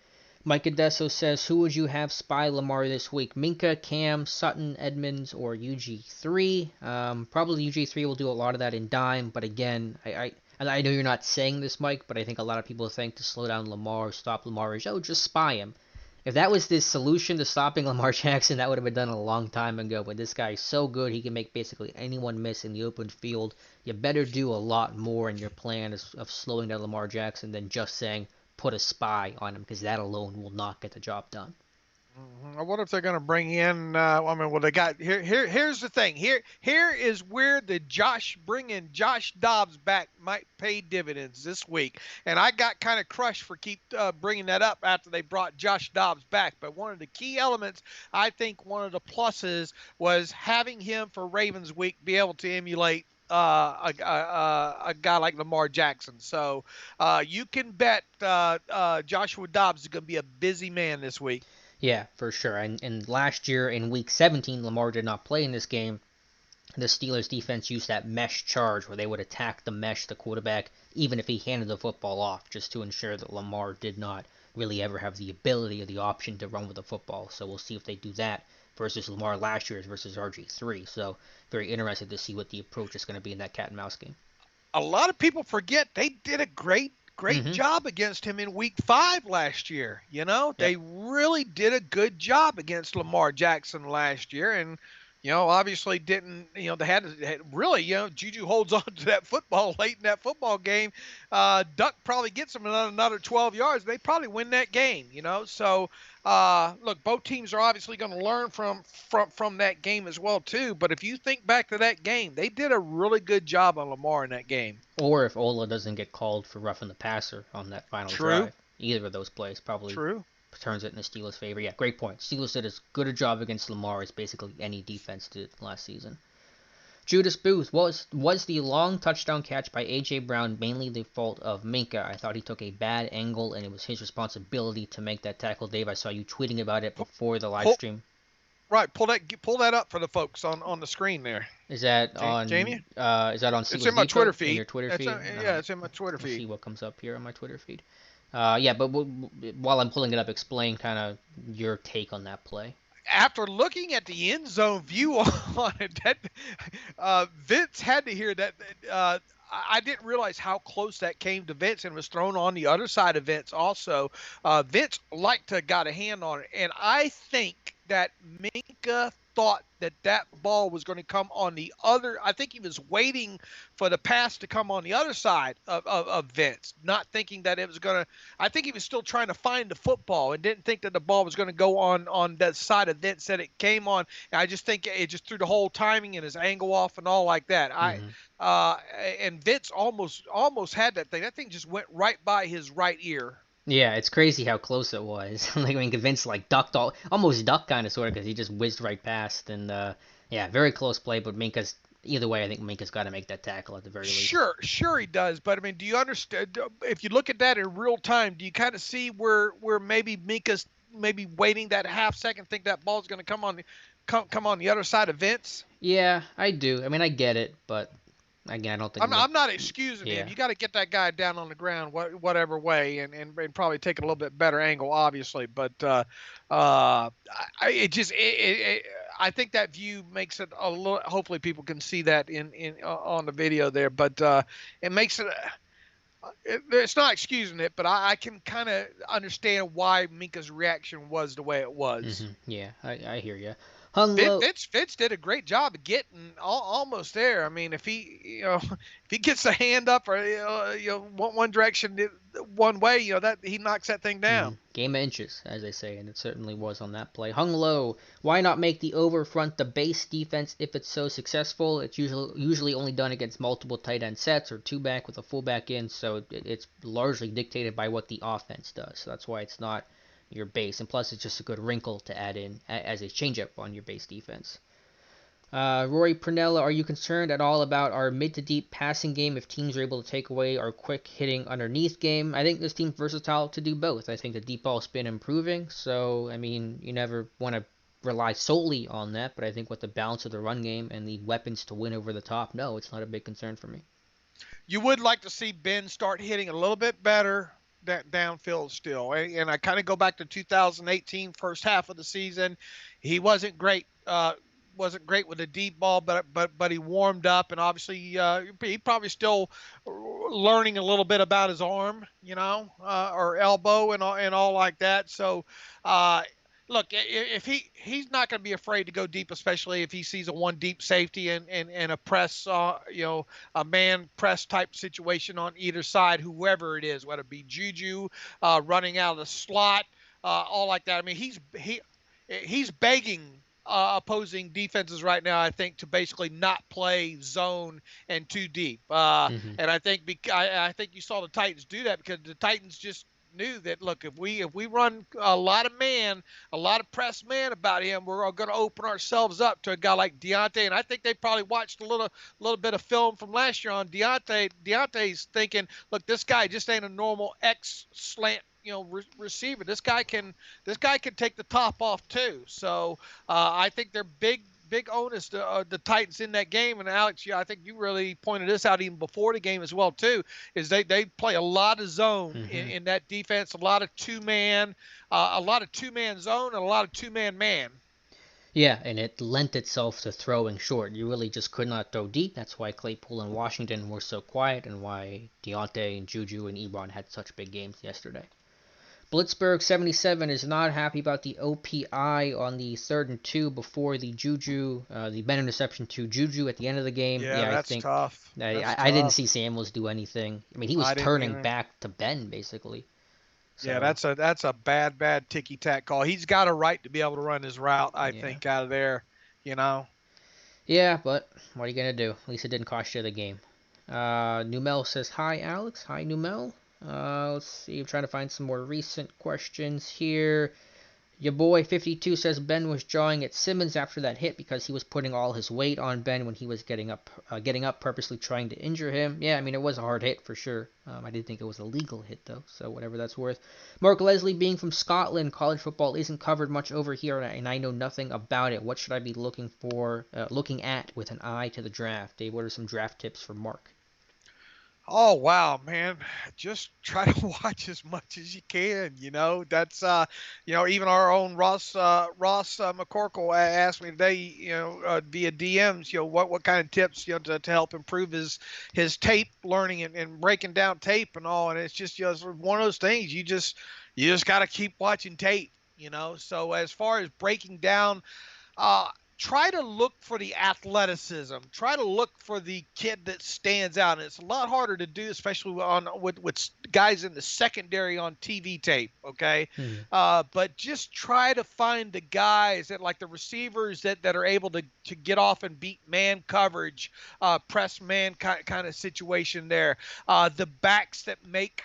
Mike Adesso says, who would you have spy Lamar this week? Minka, Cam, Sutton, Edmunds, or UG3? Probably UG3 will do a lot of that in dime, but again, I know you're not saying this, Mike, but I think a lot of people think to slow down Lamar, stop Lamar, is, oh, just spy him. If that was the solution to stopping Lamar Jackson, that would have been done a long time ago. But this guy is so good, he can make basically anyone miss in the open field. You better do a lot more in your plan of slowing down Lamar Jackson than just saying put a spy on him, because that alone will not get the job done. I wonder if they're going to bring in. Well, they got here. Here's the thing. Here is where the bringing Josh Dobbs back might pay dividends this week. And I got kind of crushed for keep bringing that up after they brought Josh Dobbs back. But one of the key elements, I think, one of the pluses was having him for Ravens week be able to emulate a guy like Lamar Jackson. So you can bet Joshua Dobbs is going to be a busy man this week. Yeah, for sure. And last year in Week 17, Lamar did not play in this game. The Steelers defense used that mesh charge where they would attack the mesh, the quarterback, even if he handed the football off, just to ensure that Lamar did not really ever have the ability or the option to run with the football. So we'll see if they do that versus Lamar last year versus RG3. So very interested to see what the approach is going to be in that cat and mouse game. A lot of people forget they did a great job against him in Week 5 last year. They really did a good job against Lamar Jackson last year, and obviously didn't. They had really. Juju holds on to that football late in that football game. Duck probably gets him another 12 yards. They probably win that game. So look, both teams are obviously going to learn from that game as well too. But if you think back to that game, they did a really good job on Lamar in that game. Or if Ola doesn't get called for roughing the passer on that final drive, either of those plays probably turns it in the Steelers' favor. Yeah, great point. Steelers did as good a job against Lamar as basically any defense did last season. Judas Booth, was the long touchdown catch by A.J. Brown mainly the fault of Minka? I thought he took a bad angle, and it was his responsibility to make that tackle. Dave, I saw you tweeting about it before the live stream. Right, pull that up for the folks on the screen there. Is that on Jamie? Is that on? It's in my Twitter feed. In your Twitter feed? It's in my Twitter feed. See what comes up here on my Twitter feed. But while I'm pulling it up, explain kind of your take on that play. After looking at the end zone view on it, Vince had to hear that. I didn't realize how close that came to Vince and was thrown on the other side of Vince also. Vince liked to got a hand on it, and I think that Minka thought that ball was going to come on the other. I think he was waiting for the pass to come on the other side of Vince, not thinking that it was going to. I think he was still trying to find the football and didn't think that the ball was going to go on that side of Vince that it came on. And I just think it just threw the whole timing and his angle off and all like that. And Vince almost had that thing. That thing just went right by his right ear. Yeah, it's crazy how close it was. Vince ducked almost ducked kind of sort of because he just whizzed right past. And very close play. But either way, I think Minka's got to make that tackle at the very least. Sure he does. But do you understand? If you look at that in real time, do you kind of see where maybe Minka's maybe waiting that half second, think that ball's going to come on the other side of Vince? Yeah, I do. I get it, but. Again, I don't think I'm not excusing him. You got to get that guy down on the ground, whatever way, and probably take a little bit better angle, obviously. But I think that view makes it a little. Hopefully, people can see that on the video there. But it makes it. It's not excusing it, but I can kind of understand why Minka's reaction was the way it was. Mm-hmm. Yeah, I hear you. Fitz did a great job of getting almost there. If he gets the hand up or one direction, one way, that he knocks that thing down. Game of inches, as they say, and it certainly was on that play. Hung low. Why not make the over front the base defense if it's so successful? It's usually only done against multiple tight end sets or two back with a fullback in, so it's largely dictated by what the offense does. So that's why it's not your base, and plus it's just a good wrinkle to add in as a changeup on your base defense. Rory Pernella, are you concerned at all about our mid to deep passing game if teams are able to take away our quick hitting underneath game? I think this team's versatile to do both. I think the deep ball's been improving, so you never want to rely solely on that, but I think with the balance of the run game and the weapons to win over the top, no, it's not a big concern for me. You would like to see Ben start hitting a little bit better that downfield still. And I kind of go back to 2018 first half of the season. He wasn't great. Wasn't great with the deep ball, but he warmed up, and obviously he probably still learning a little bit about his arm, or elbow and all like that. So uh, look, if he's not going to be afraid to go deep, especially if he sees a one deep safety and a press, a man press type situation on either side, whoever it is, whether it be Juju running out of the slot, all like that. I mean, he's begging opposing defenses right now, I think, to basically not play zone and too deep. Mm-hmm. And I think I think you saw the Titans do that because the Titans just knew that, look, if we run a lot of press man about him, we're going to open ourselves up to a guy like Deontay. And I think they probably watched a little bit of film from last year on Deontay. Deontay's thinking, look, this guy just ain't a normal X slant receiver. This guy can take the top off too. So I think they're big onus to the Titans in that game. And Alex, I think you really pointed this out even before the game as well too. Is they play a lot of zone in that defense, a lot of two-man zone, and a lot of two-man man. Yeah, and it lent itself to throwing short. You really just could not throw deep. That's why Claypool and Washington were so quiet, and why Deontay and Juju and Ebron had such big games yesterday. Blitzberg77 is not happy about the OPI on the 3rd and 2 before the the Ben interception to Juju at the end of the game. Yeah, that's tough. I didn't see Samuels do anything. I mean, he was turning back to Ben, basically. So, yeah, that's a bad ticky-tack call. He's got a right to be able to run his route, I think, out of there, Yeah, but what are you going to do? At least it didn't cost you the game. Numel says, hi, Alex. Hi, Numel. Let's see, I'm trying to find some more recent questions here. Your boy 52 says Ben was jawing at Simmons after that hit because he was putting all his weight on Ben when he was getting up purposely trying to injure him. Yeah, I mean, it was a hard hit for sure. I didn't think it was a legal hit though, so whatever that's worth. Mark Leslie, being from Scotland, college football isn't covered much over here, and I know nothing about it. What should I be looking at with an eye to the draft? Dave, what are some draft tips for Mark? Oh, wow, man. Just try to watch as much as you can. That's, even our own Ross McCorkle asked me today, via DMs, what kind of tips, to help improve his tape learning and breaking down tape and all. And it's just, one of those things you just got to keep watching tape, So as far as breaking down, try to look for the athleticism. Try to look for the kid that stands out. And it's a lot harder to do, especially with guys in the secondary on TV tape, okay? But just try to find the guys that, like the receivers that are able to get off and beat man coverage, press man kind of situation there. The backs that make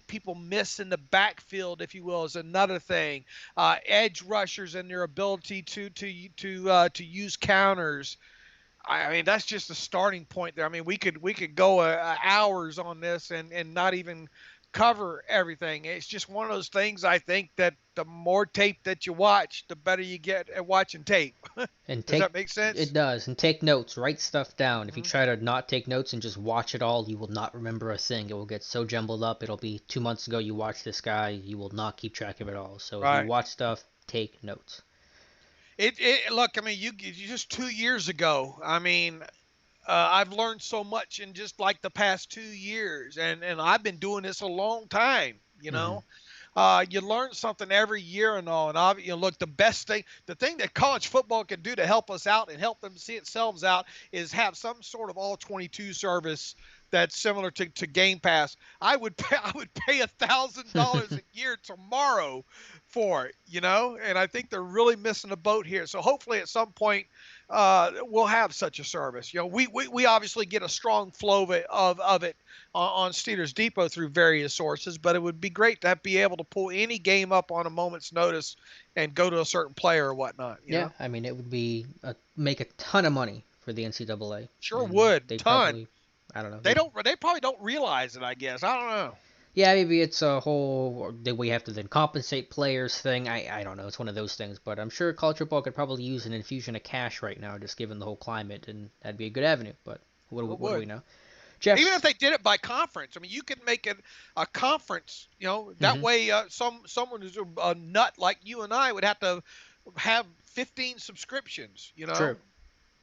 people miss in the backfield, if you will, is another thing. Edge rushers and their ability to use counters. I mean, that's just a starting point there. I mean, we could go hours on this and not even cover everything. It's just one of those things, I think, that the more tape that you watch, the better you get at watching tape. And does that make sense? It does. And take notes. Write stuff down. If you try to not take notes and just watch it all, you will not remember a thing. It will get so jumbled up. It'll be 2 months ago you watched this guy. You will not keep track of it all. So if you watch stuff, take notes. Look, I mean, you just 2 years ago, I mean, I've learned so much in just like the past 2 years, and I've been doing this a long time, you learn something every year and all. And look, the thing that college football can do to help us out and help them see themselves out is have some sort of all 22 service that's similar to Game Pass. I would pay $1,000 a year tomorrow for it, and I think they're really missing a boat here. So hopefully at some point we'll have such a service. We obviously get a strong flow of it on Steelers Depot through various sources, but it would be great to be able to pull any game up on a moment's notice and go to a certain player or whatnot. You know? I mean, it would be make a ton of money for the NCAA. Sure would. They ton. Probably, I don't know. They probably don't realize it, I guess. I don't know. Yeah, maybe it's a whole that we have to then compensate players thing. I don't know. It's one of those things, but I'm sure college football could probably use an infusion of cash right now, just given the whole climate, and that'd be a good avenue. But Sure what do we would. know? Even if Jeff's. they did it by conference, I mean, you could make it a conference. That Mm-hmm. way, someone who's a nut like you and I would have to have 15 subscriptions. True.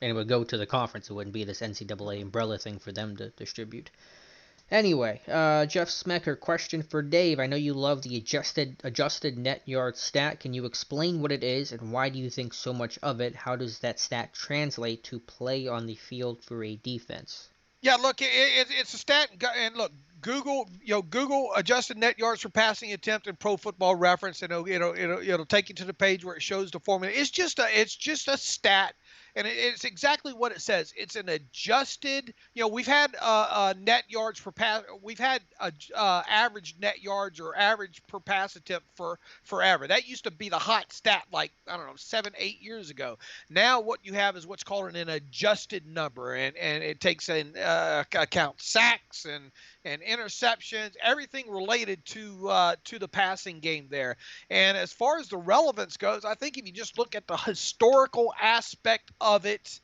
And it would go to the conference. It wouldn't be this NCAA umbrella thing for them to distribute. Anyway, Jeff Smecker, question for Dave. I know you love the adjusted net yard stat. Can you explain what it is and why do you think so much of it? How does that stat translate to play on the field for a defense? Yeah, look, it's a stat, and look, Google adjusted net yards per passing attempt in Pro Football Reference, and it'll take you to the page where it shows the formula. It's just a stat, and it's exactly what it says. It's an adjusted. We've had net yards per pass. We've had average net yards or average per pass attempt for forever. That used to be the hot stat, like I don't know, 7, 8 years ago. Now what you have is what's called an adjusted number, and it takes in account sacks and interceptions, everything related to the passing game there. And as far as the relevance goes, I think if you just look at the historical aspect of it,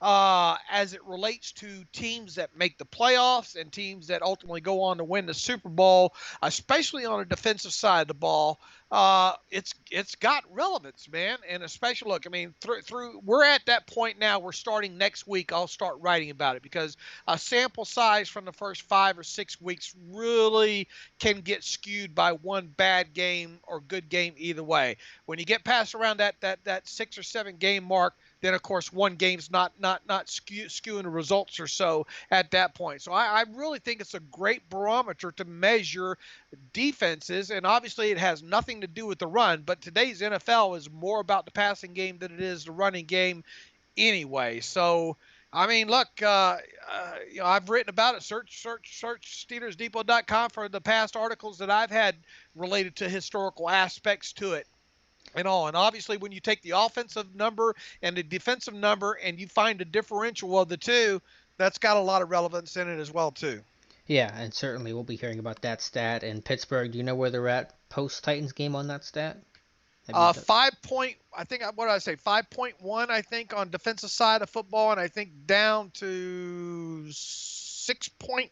as it relates to teams that make the playoffs and teams that ultimately go on to win the Super Bowl, especially on the defensive side of the ball. It's got relevance, man, and especially look. I mean, through we're at that point now. We're starting next week. I'll start writing about it because a sample size from the first 5 or 6 weeks really can get skewed by one bad game or good game either way. When you get past around that 6 or 7 game mark, then of course one game's not skewing the results or so at that point. So I really think it's a great barometer to measure defenses, and obviously it has nothing to do with the run. But today's NFL is more about the passing game than it is the running game anyway. So. I mean, look, I've written about it. Search SteelersDepot.com for the past articles that I've had related to historical aspects to it and all. And obviously, when you take the offensive number and the defensive number and you find a differential of the two, that's got a lot of relevance in it as well, too. Yeah, and certainly we'll be hearing about that stat. And Pittsburgh, do you know where they're at post Titans game on that stat? Have you done? 5 point, I think, what did I say? 5.1, I think, on defensive side of football, and I think down to 6.8,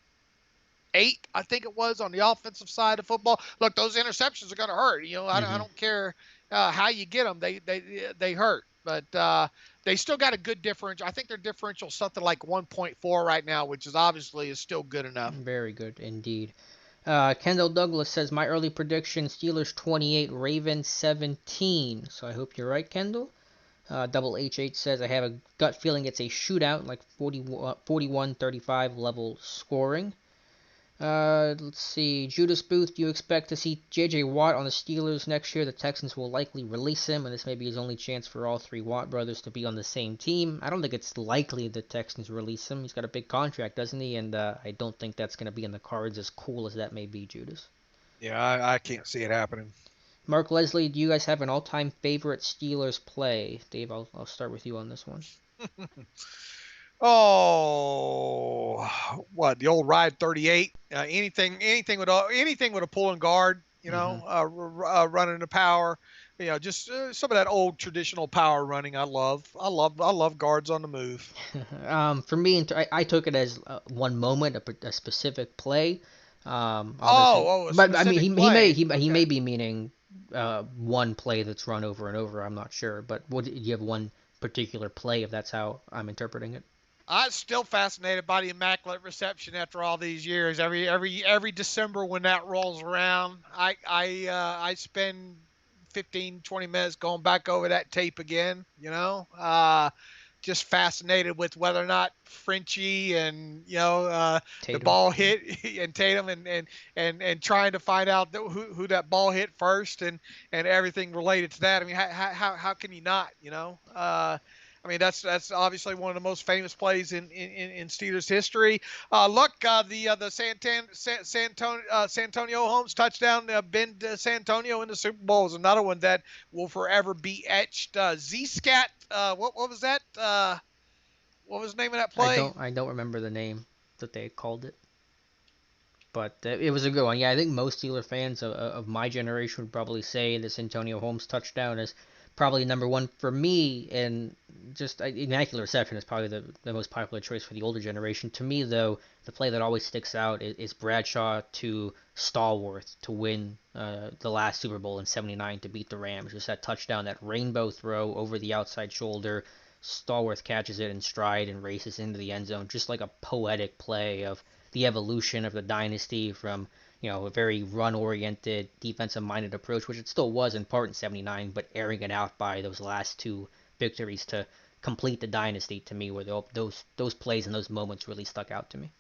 I think it was, on the offensive side of football. Look, those interceptions are going to hurt. I Mm-hmm. don't care how you get them; they hurt. But they still got a good differential. I think their differential is something like 1.4 right now, which is obviously is still good enough. Very good indeed. Kendall Douglas says my early prediction: Steelers 28, Ravens 17. So I hope you're right, Kendall. Double H8 says I have a gut feeling it's a shootout, like 41-35 level scoring. Let's see. Judas Booth, do you expect to see J.J. Watt on the Steelers next year? The Texans will likely release him, and this may be his only chance for all three Watt brothers to be on the same team. I don't think it's likely the Texans release him. He's got a big contract, doesn't he? And I don't think that's going to be in the cards, as cool as that may be, Judas. Yeah, I can't see it happening. Mark Leslie, do you guys have an all-time favorite Steelers play? Dave, I'll start with you on this one. Oh, what the old ride 38? Anything with a pulling guard, Mm-hmm. running the power, just some of that old traditional power running. I love guards on the move. For me, I took it as one moment, a specific play. Obviously, Oh, a but I mean, specific play. he Okay. may be meaning one play that's run over and over. I'm not sure, but what do you have one particular play if that's how I'm interpreting it? I'm still fascinated by the immaculate reception after all these years. Every December when that rolls around, I spend 15, 20 minutes going back over that tape again. Just fascinated with whether or not Frenchie and the Tatum. ball hit and Tatum and trying to find out who that ball hit first and everything related to that. I mean, how can you not? I mean, that's obviously one of the most famous plays in Steelers history. Look, the Santonio Holmes touchdown, Ben Santonio in the Super Bowl is another one that will forever be etched. Z-Scat, what was that? What was the name of that play? I don't remember the name that they called it. But it was a good one. Yeah, I think most Steeler fans of my generation would probably say this Antonio Holmes touchdown is probably number one for me, and just immaculate reception is probably the most popular choice for the older generation. To me, though, the play that always sticks out is Bradshaw to Stallworth to win the last Super Bowl in '79 to beat the Rams. Just that touchdown, that rainbow throw over the outside shoulder. Stallworth catches it in stride and races into the end zone, just like a poetic play of the evolution of the dynasty from a very run-oriented, defensive-minded approach, which it still was in part in '79, but airing it out by those last two victories to complete the dynasty. To me, where those plays and those moments really stuck out to me.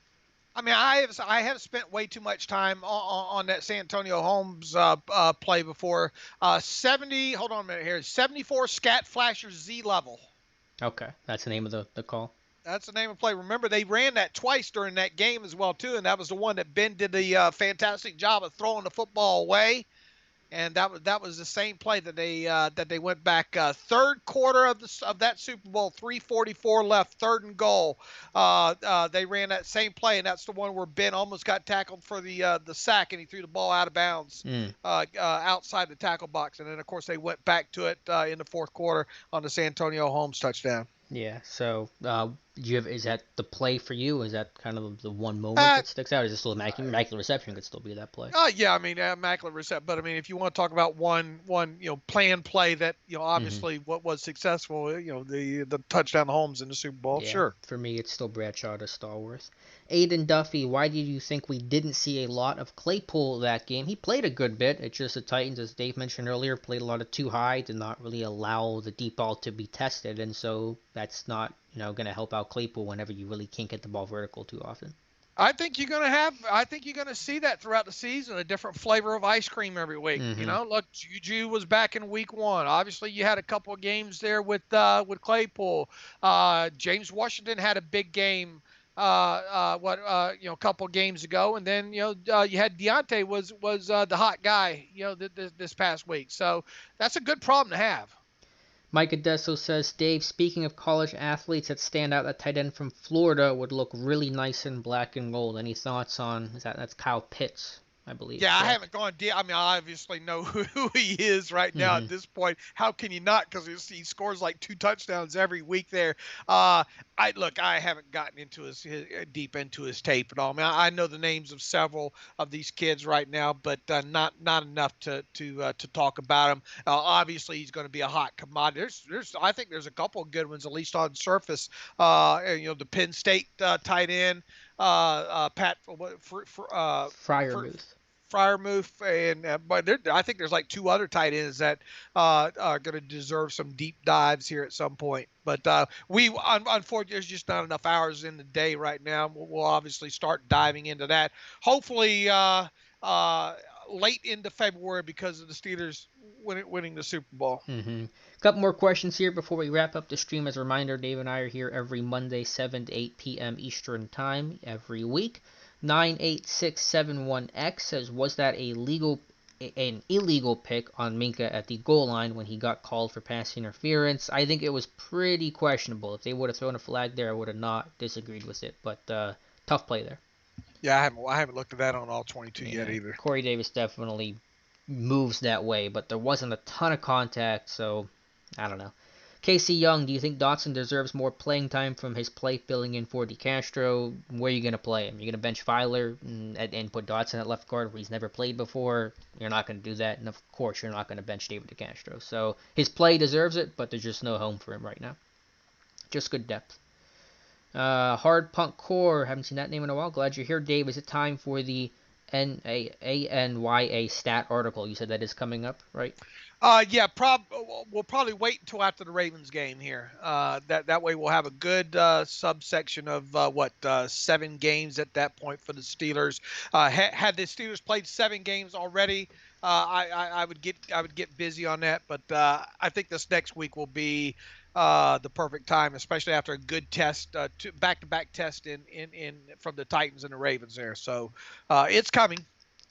I mean, I have spent way too much time on that San Antonio Holmes play before. 70. Hold on a minute here. 74 Scat Flasher Z level. Okay, that's the name of the call. That's the name of the play. Remember, they ran that twice during that game as well too, and that was the one that Ben did the fantastic job of throwing the football away. And that was the same play that they went back third quarter of that Super Bowl, 3:44 left, third and goal. They ran that same play, and that's the one where Ben almost got tackled for the sack, and he threw the ball out of bounds outside the tackle box. And then of course they went back to it in the fourth quarter on the San Antonio Holmes touchdown. Yeah. So, is that the play for you? Is that kind of the one moment that sticks out? Is it still immaculate reception? Could still be that play. Yeah. I mean, immaculate reception. But I mean, if you want to talk about one planned play that obviously what was successful, the touchdown to Holmes in the Super Bowl. Yeah, sure. For me, it's still Bradshaw to Stallworth. Aiden Duffy, why did you think we didn't see a lot of Claypool that game? He played a good bit. It's just the Titans, as Dave mentioned earlier, played a lot of too high, did not really allow the deep ball to be tested, and so that's not going to help out Claypool whenever you really can't get the ball vertical too often. I think you're gonna see that throughout the season, a different flavor of ice cream every week. Mm-hmm. Look, Juju was back in week 1. Obviously, you had a couple of games there with Claypool. James Washington had a big game. A couple of games ago, and then you had Deontay was the hot guy this past week. So that's a good problem to have. Mike Adesso says, Dave, speaking of college athletes that stand out, that tight end from Florida would look really nice in black and gold. Any thoughts on that's Kyle Pitts, I believe. Yeah, correct. I haven't gone deep. I mean, I obviously know who he is right now at this point. How can you not? Because he scores like 2 touchdowns every week there. I haven't gotten into his deep into his tape at all. I mean, I know the names of several of these kids right now, but not enough to talk about him. Obviously, he's going to be a hot commodity. I think there's a couple of good ones, at least on surface. The Penn State tight end, Pat Freiermuth, and but I think there's like 2 other tight ends that are going to deserve some deep dives here at some point. But unfortunately, there's just not enough hours in the day right now. We'll obviously start diving into that. Hopefully, late into February because of the Steelers winning the Super Bowl. Mm-hmm. A couple more questions here before we wrap up the stream. As a reminder, Dave and I are here every Monday, 7 to 8 p.m. Eastern Time every week. 98671X says, was that an illegal pick on Minka at the goal line when he got called for pass interference? I think it was pretty questionable. If they would have thrown a flag there, I would have not disagreed with it. But tough play there. Yeah, I haven't looked at that on all 22 yet either. Corey Davis definitely moves that way, but there wasn't a ton of contact, so I don't know. Casey Young, do you think Dotson deserves more playing time from his play filling in for DeCastro? Where are you going to play him? You're going to bench Filer and put Dotson at left guard where he's never played before? You're not going to do that, and of course you're not going to bench David DeCastro. So his play deserves it, but there's just no home for him right now. Just good depth. Hard Punk Core, haven't seen that name in a while. Glad you're here, Dave. Is it time for the ANYA stat article? You said that is coming up, right? Yeah, we'll probably wait until after the Ravens game here. That way we'll have a good subsection of 7 games at that point for the Steelers. Had the Steelers played 7 games already, I would get busy on that. But I think this next week will be the perfect time, especially after a good test, back-to-back test in from the Titans and the Ravens there. So it's coming.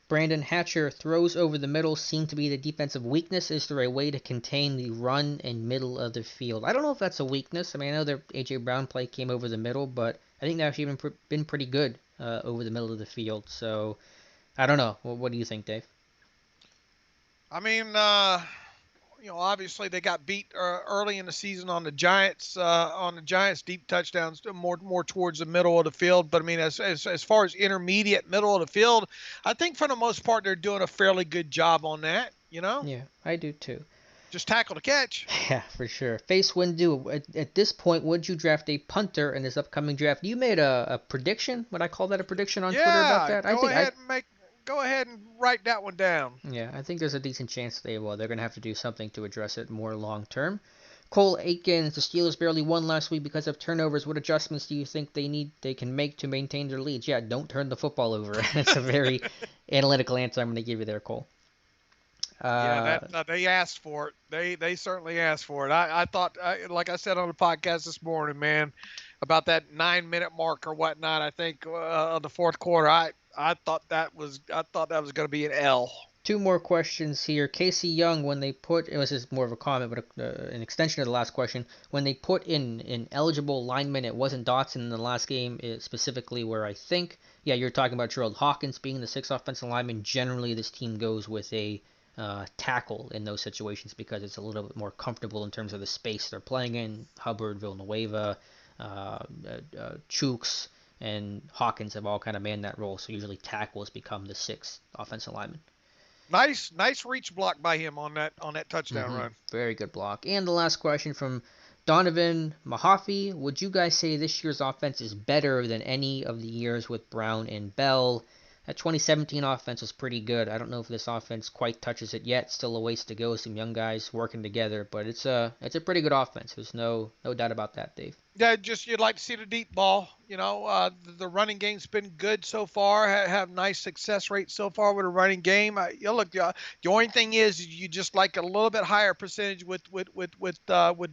Brandon Hatcher, throws over the middle seem to be the defensive weakness. Is there a way to contain the run in middle of the field? I don't know if that's a weakness. I mean, I know their A.J. Brown play came over the middle, but I think they've actually been pretty good over the middle of the field. So I don't know. What do you think, Dave? I mean, obviously they got beat early in the season on the Giants. Deep touchdowns, more towards the middle of the field. But I mean, as far as intermediate middle of the field, I think for the most part they're doing a fairly good job on that. Yeah, I do too. Just tackle to catch. Yeah, for sure. Face Windu, at this point, would you draft a punter in this upcoming draft? You made a prediction. Would I call that a prediction on Twitter about that? Go ahead and write that one down. Yeah, I think there's a decent chance they're going to have to do something to address it more long term. Cole Aikens, the Steelers barely won last week because of turnovers. What adjustments do you think they can make to maintain their leads? Yeah, don't turn the football over. That's a very analytical answer I'm going to give you there, Cole. They asked for it. They certainly asked for it. I thought, like I said on the podcast this morning, man, about that 9-minute mark or whatnot. I think of the fourth quarter, I thought that was going to be an L. Two more questions here. Casey Young, when they put, it was just more of a comment, but an extension of the last question. When they put in an eligible lineman, it wasn't Dotson in the last game, specifically where I think, yeah, you're talking about Gerald Hawkins being the sixth offensive lineman. Generally, this team goes with a tackle in those situations because it's a little bit more comfortable in terms of the space they're playing in. Hubbard, Villanueva, Chooks, and Hawkins have all kind of manned that role, so usually tackles become the sixth offensive lineman. Nice reach block by him on that touchdown run. Very good block. And the last question from Donovan Mahaffey. Would you guys say this year's offense is better than any of the years with Brown and Bell? That 2017 offense was pretty good. I don't know if this offense quite touches it yet. Still a ways to go. Some young guys working together, but it's a pretty good offense. There's no doubt about that, Dave. Yeah, just you'd like to see the deep ball. The running game's been good so far. Have nice success rate so far with a running game. The only thing is you just like a little bit higher percentage with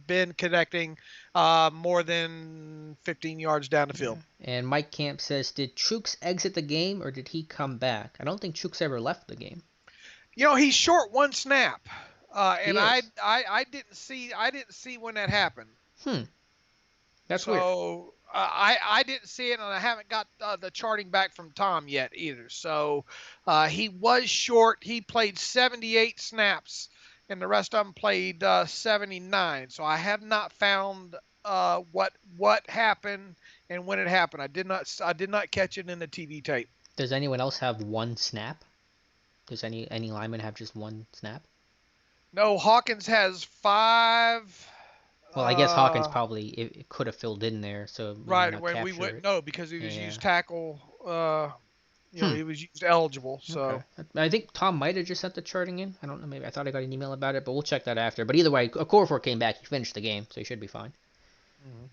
Ben connecting more than 15 yards down the field. And Mike Camp says, did Chooks exit the game or did he come back? I don't think Chooks ever left the game. He's short one snap, and I didn't see when that happened. That's weird. So I didn't see it, and I haven't got the charting back from Tom yet either. So he was short. He played 78 snaps, and the rest of them played 79. So I have not found what happened and when it happened. I did not catch it in the TV tape. Does anyone else have one snap? Does any lineman have just one snap? No, Hawkins has 5. Well, I guess Hawkins probably it could have filled in there, so right when we wouldn't know because he was used tackle. He was used eligible. So okay. I think Tom might have just sent the charting in. I don't know. Maybe I thought I got an email about it, but we'll check that after. But either way, Okorafor came back. He finished the game, so he should be fine. Mm-hmm.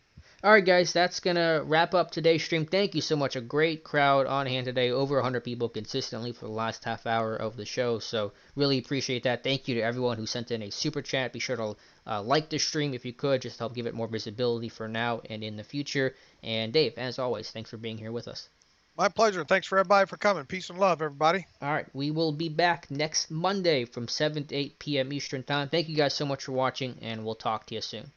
All right, guys, that's going to wrap up today's stream. Thank you so much. A great crowd on hand today. Over 100 people consistently for the last half hour of the show. So really appreciate that. Thank you to everyone who sent in a super chat. Be sure to like the stream if you could, just to help give it more visibility for now and in the future. And Dave, as always, thanks for being here with us. My pleasure. Thanks for everybody for coming. Peace and love, everybody. All right, we will be back next Monday from 7 to 8 p.m. Eastern Time. Thank you guys so much for watching, and we'll talk to you soon.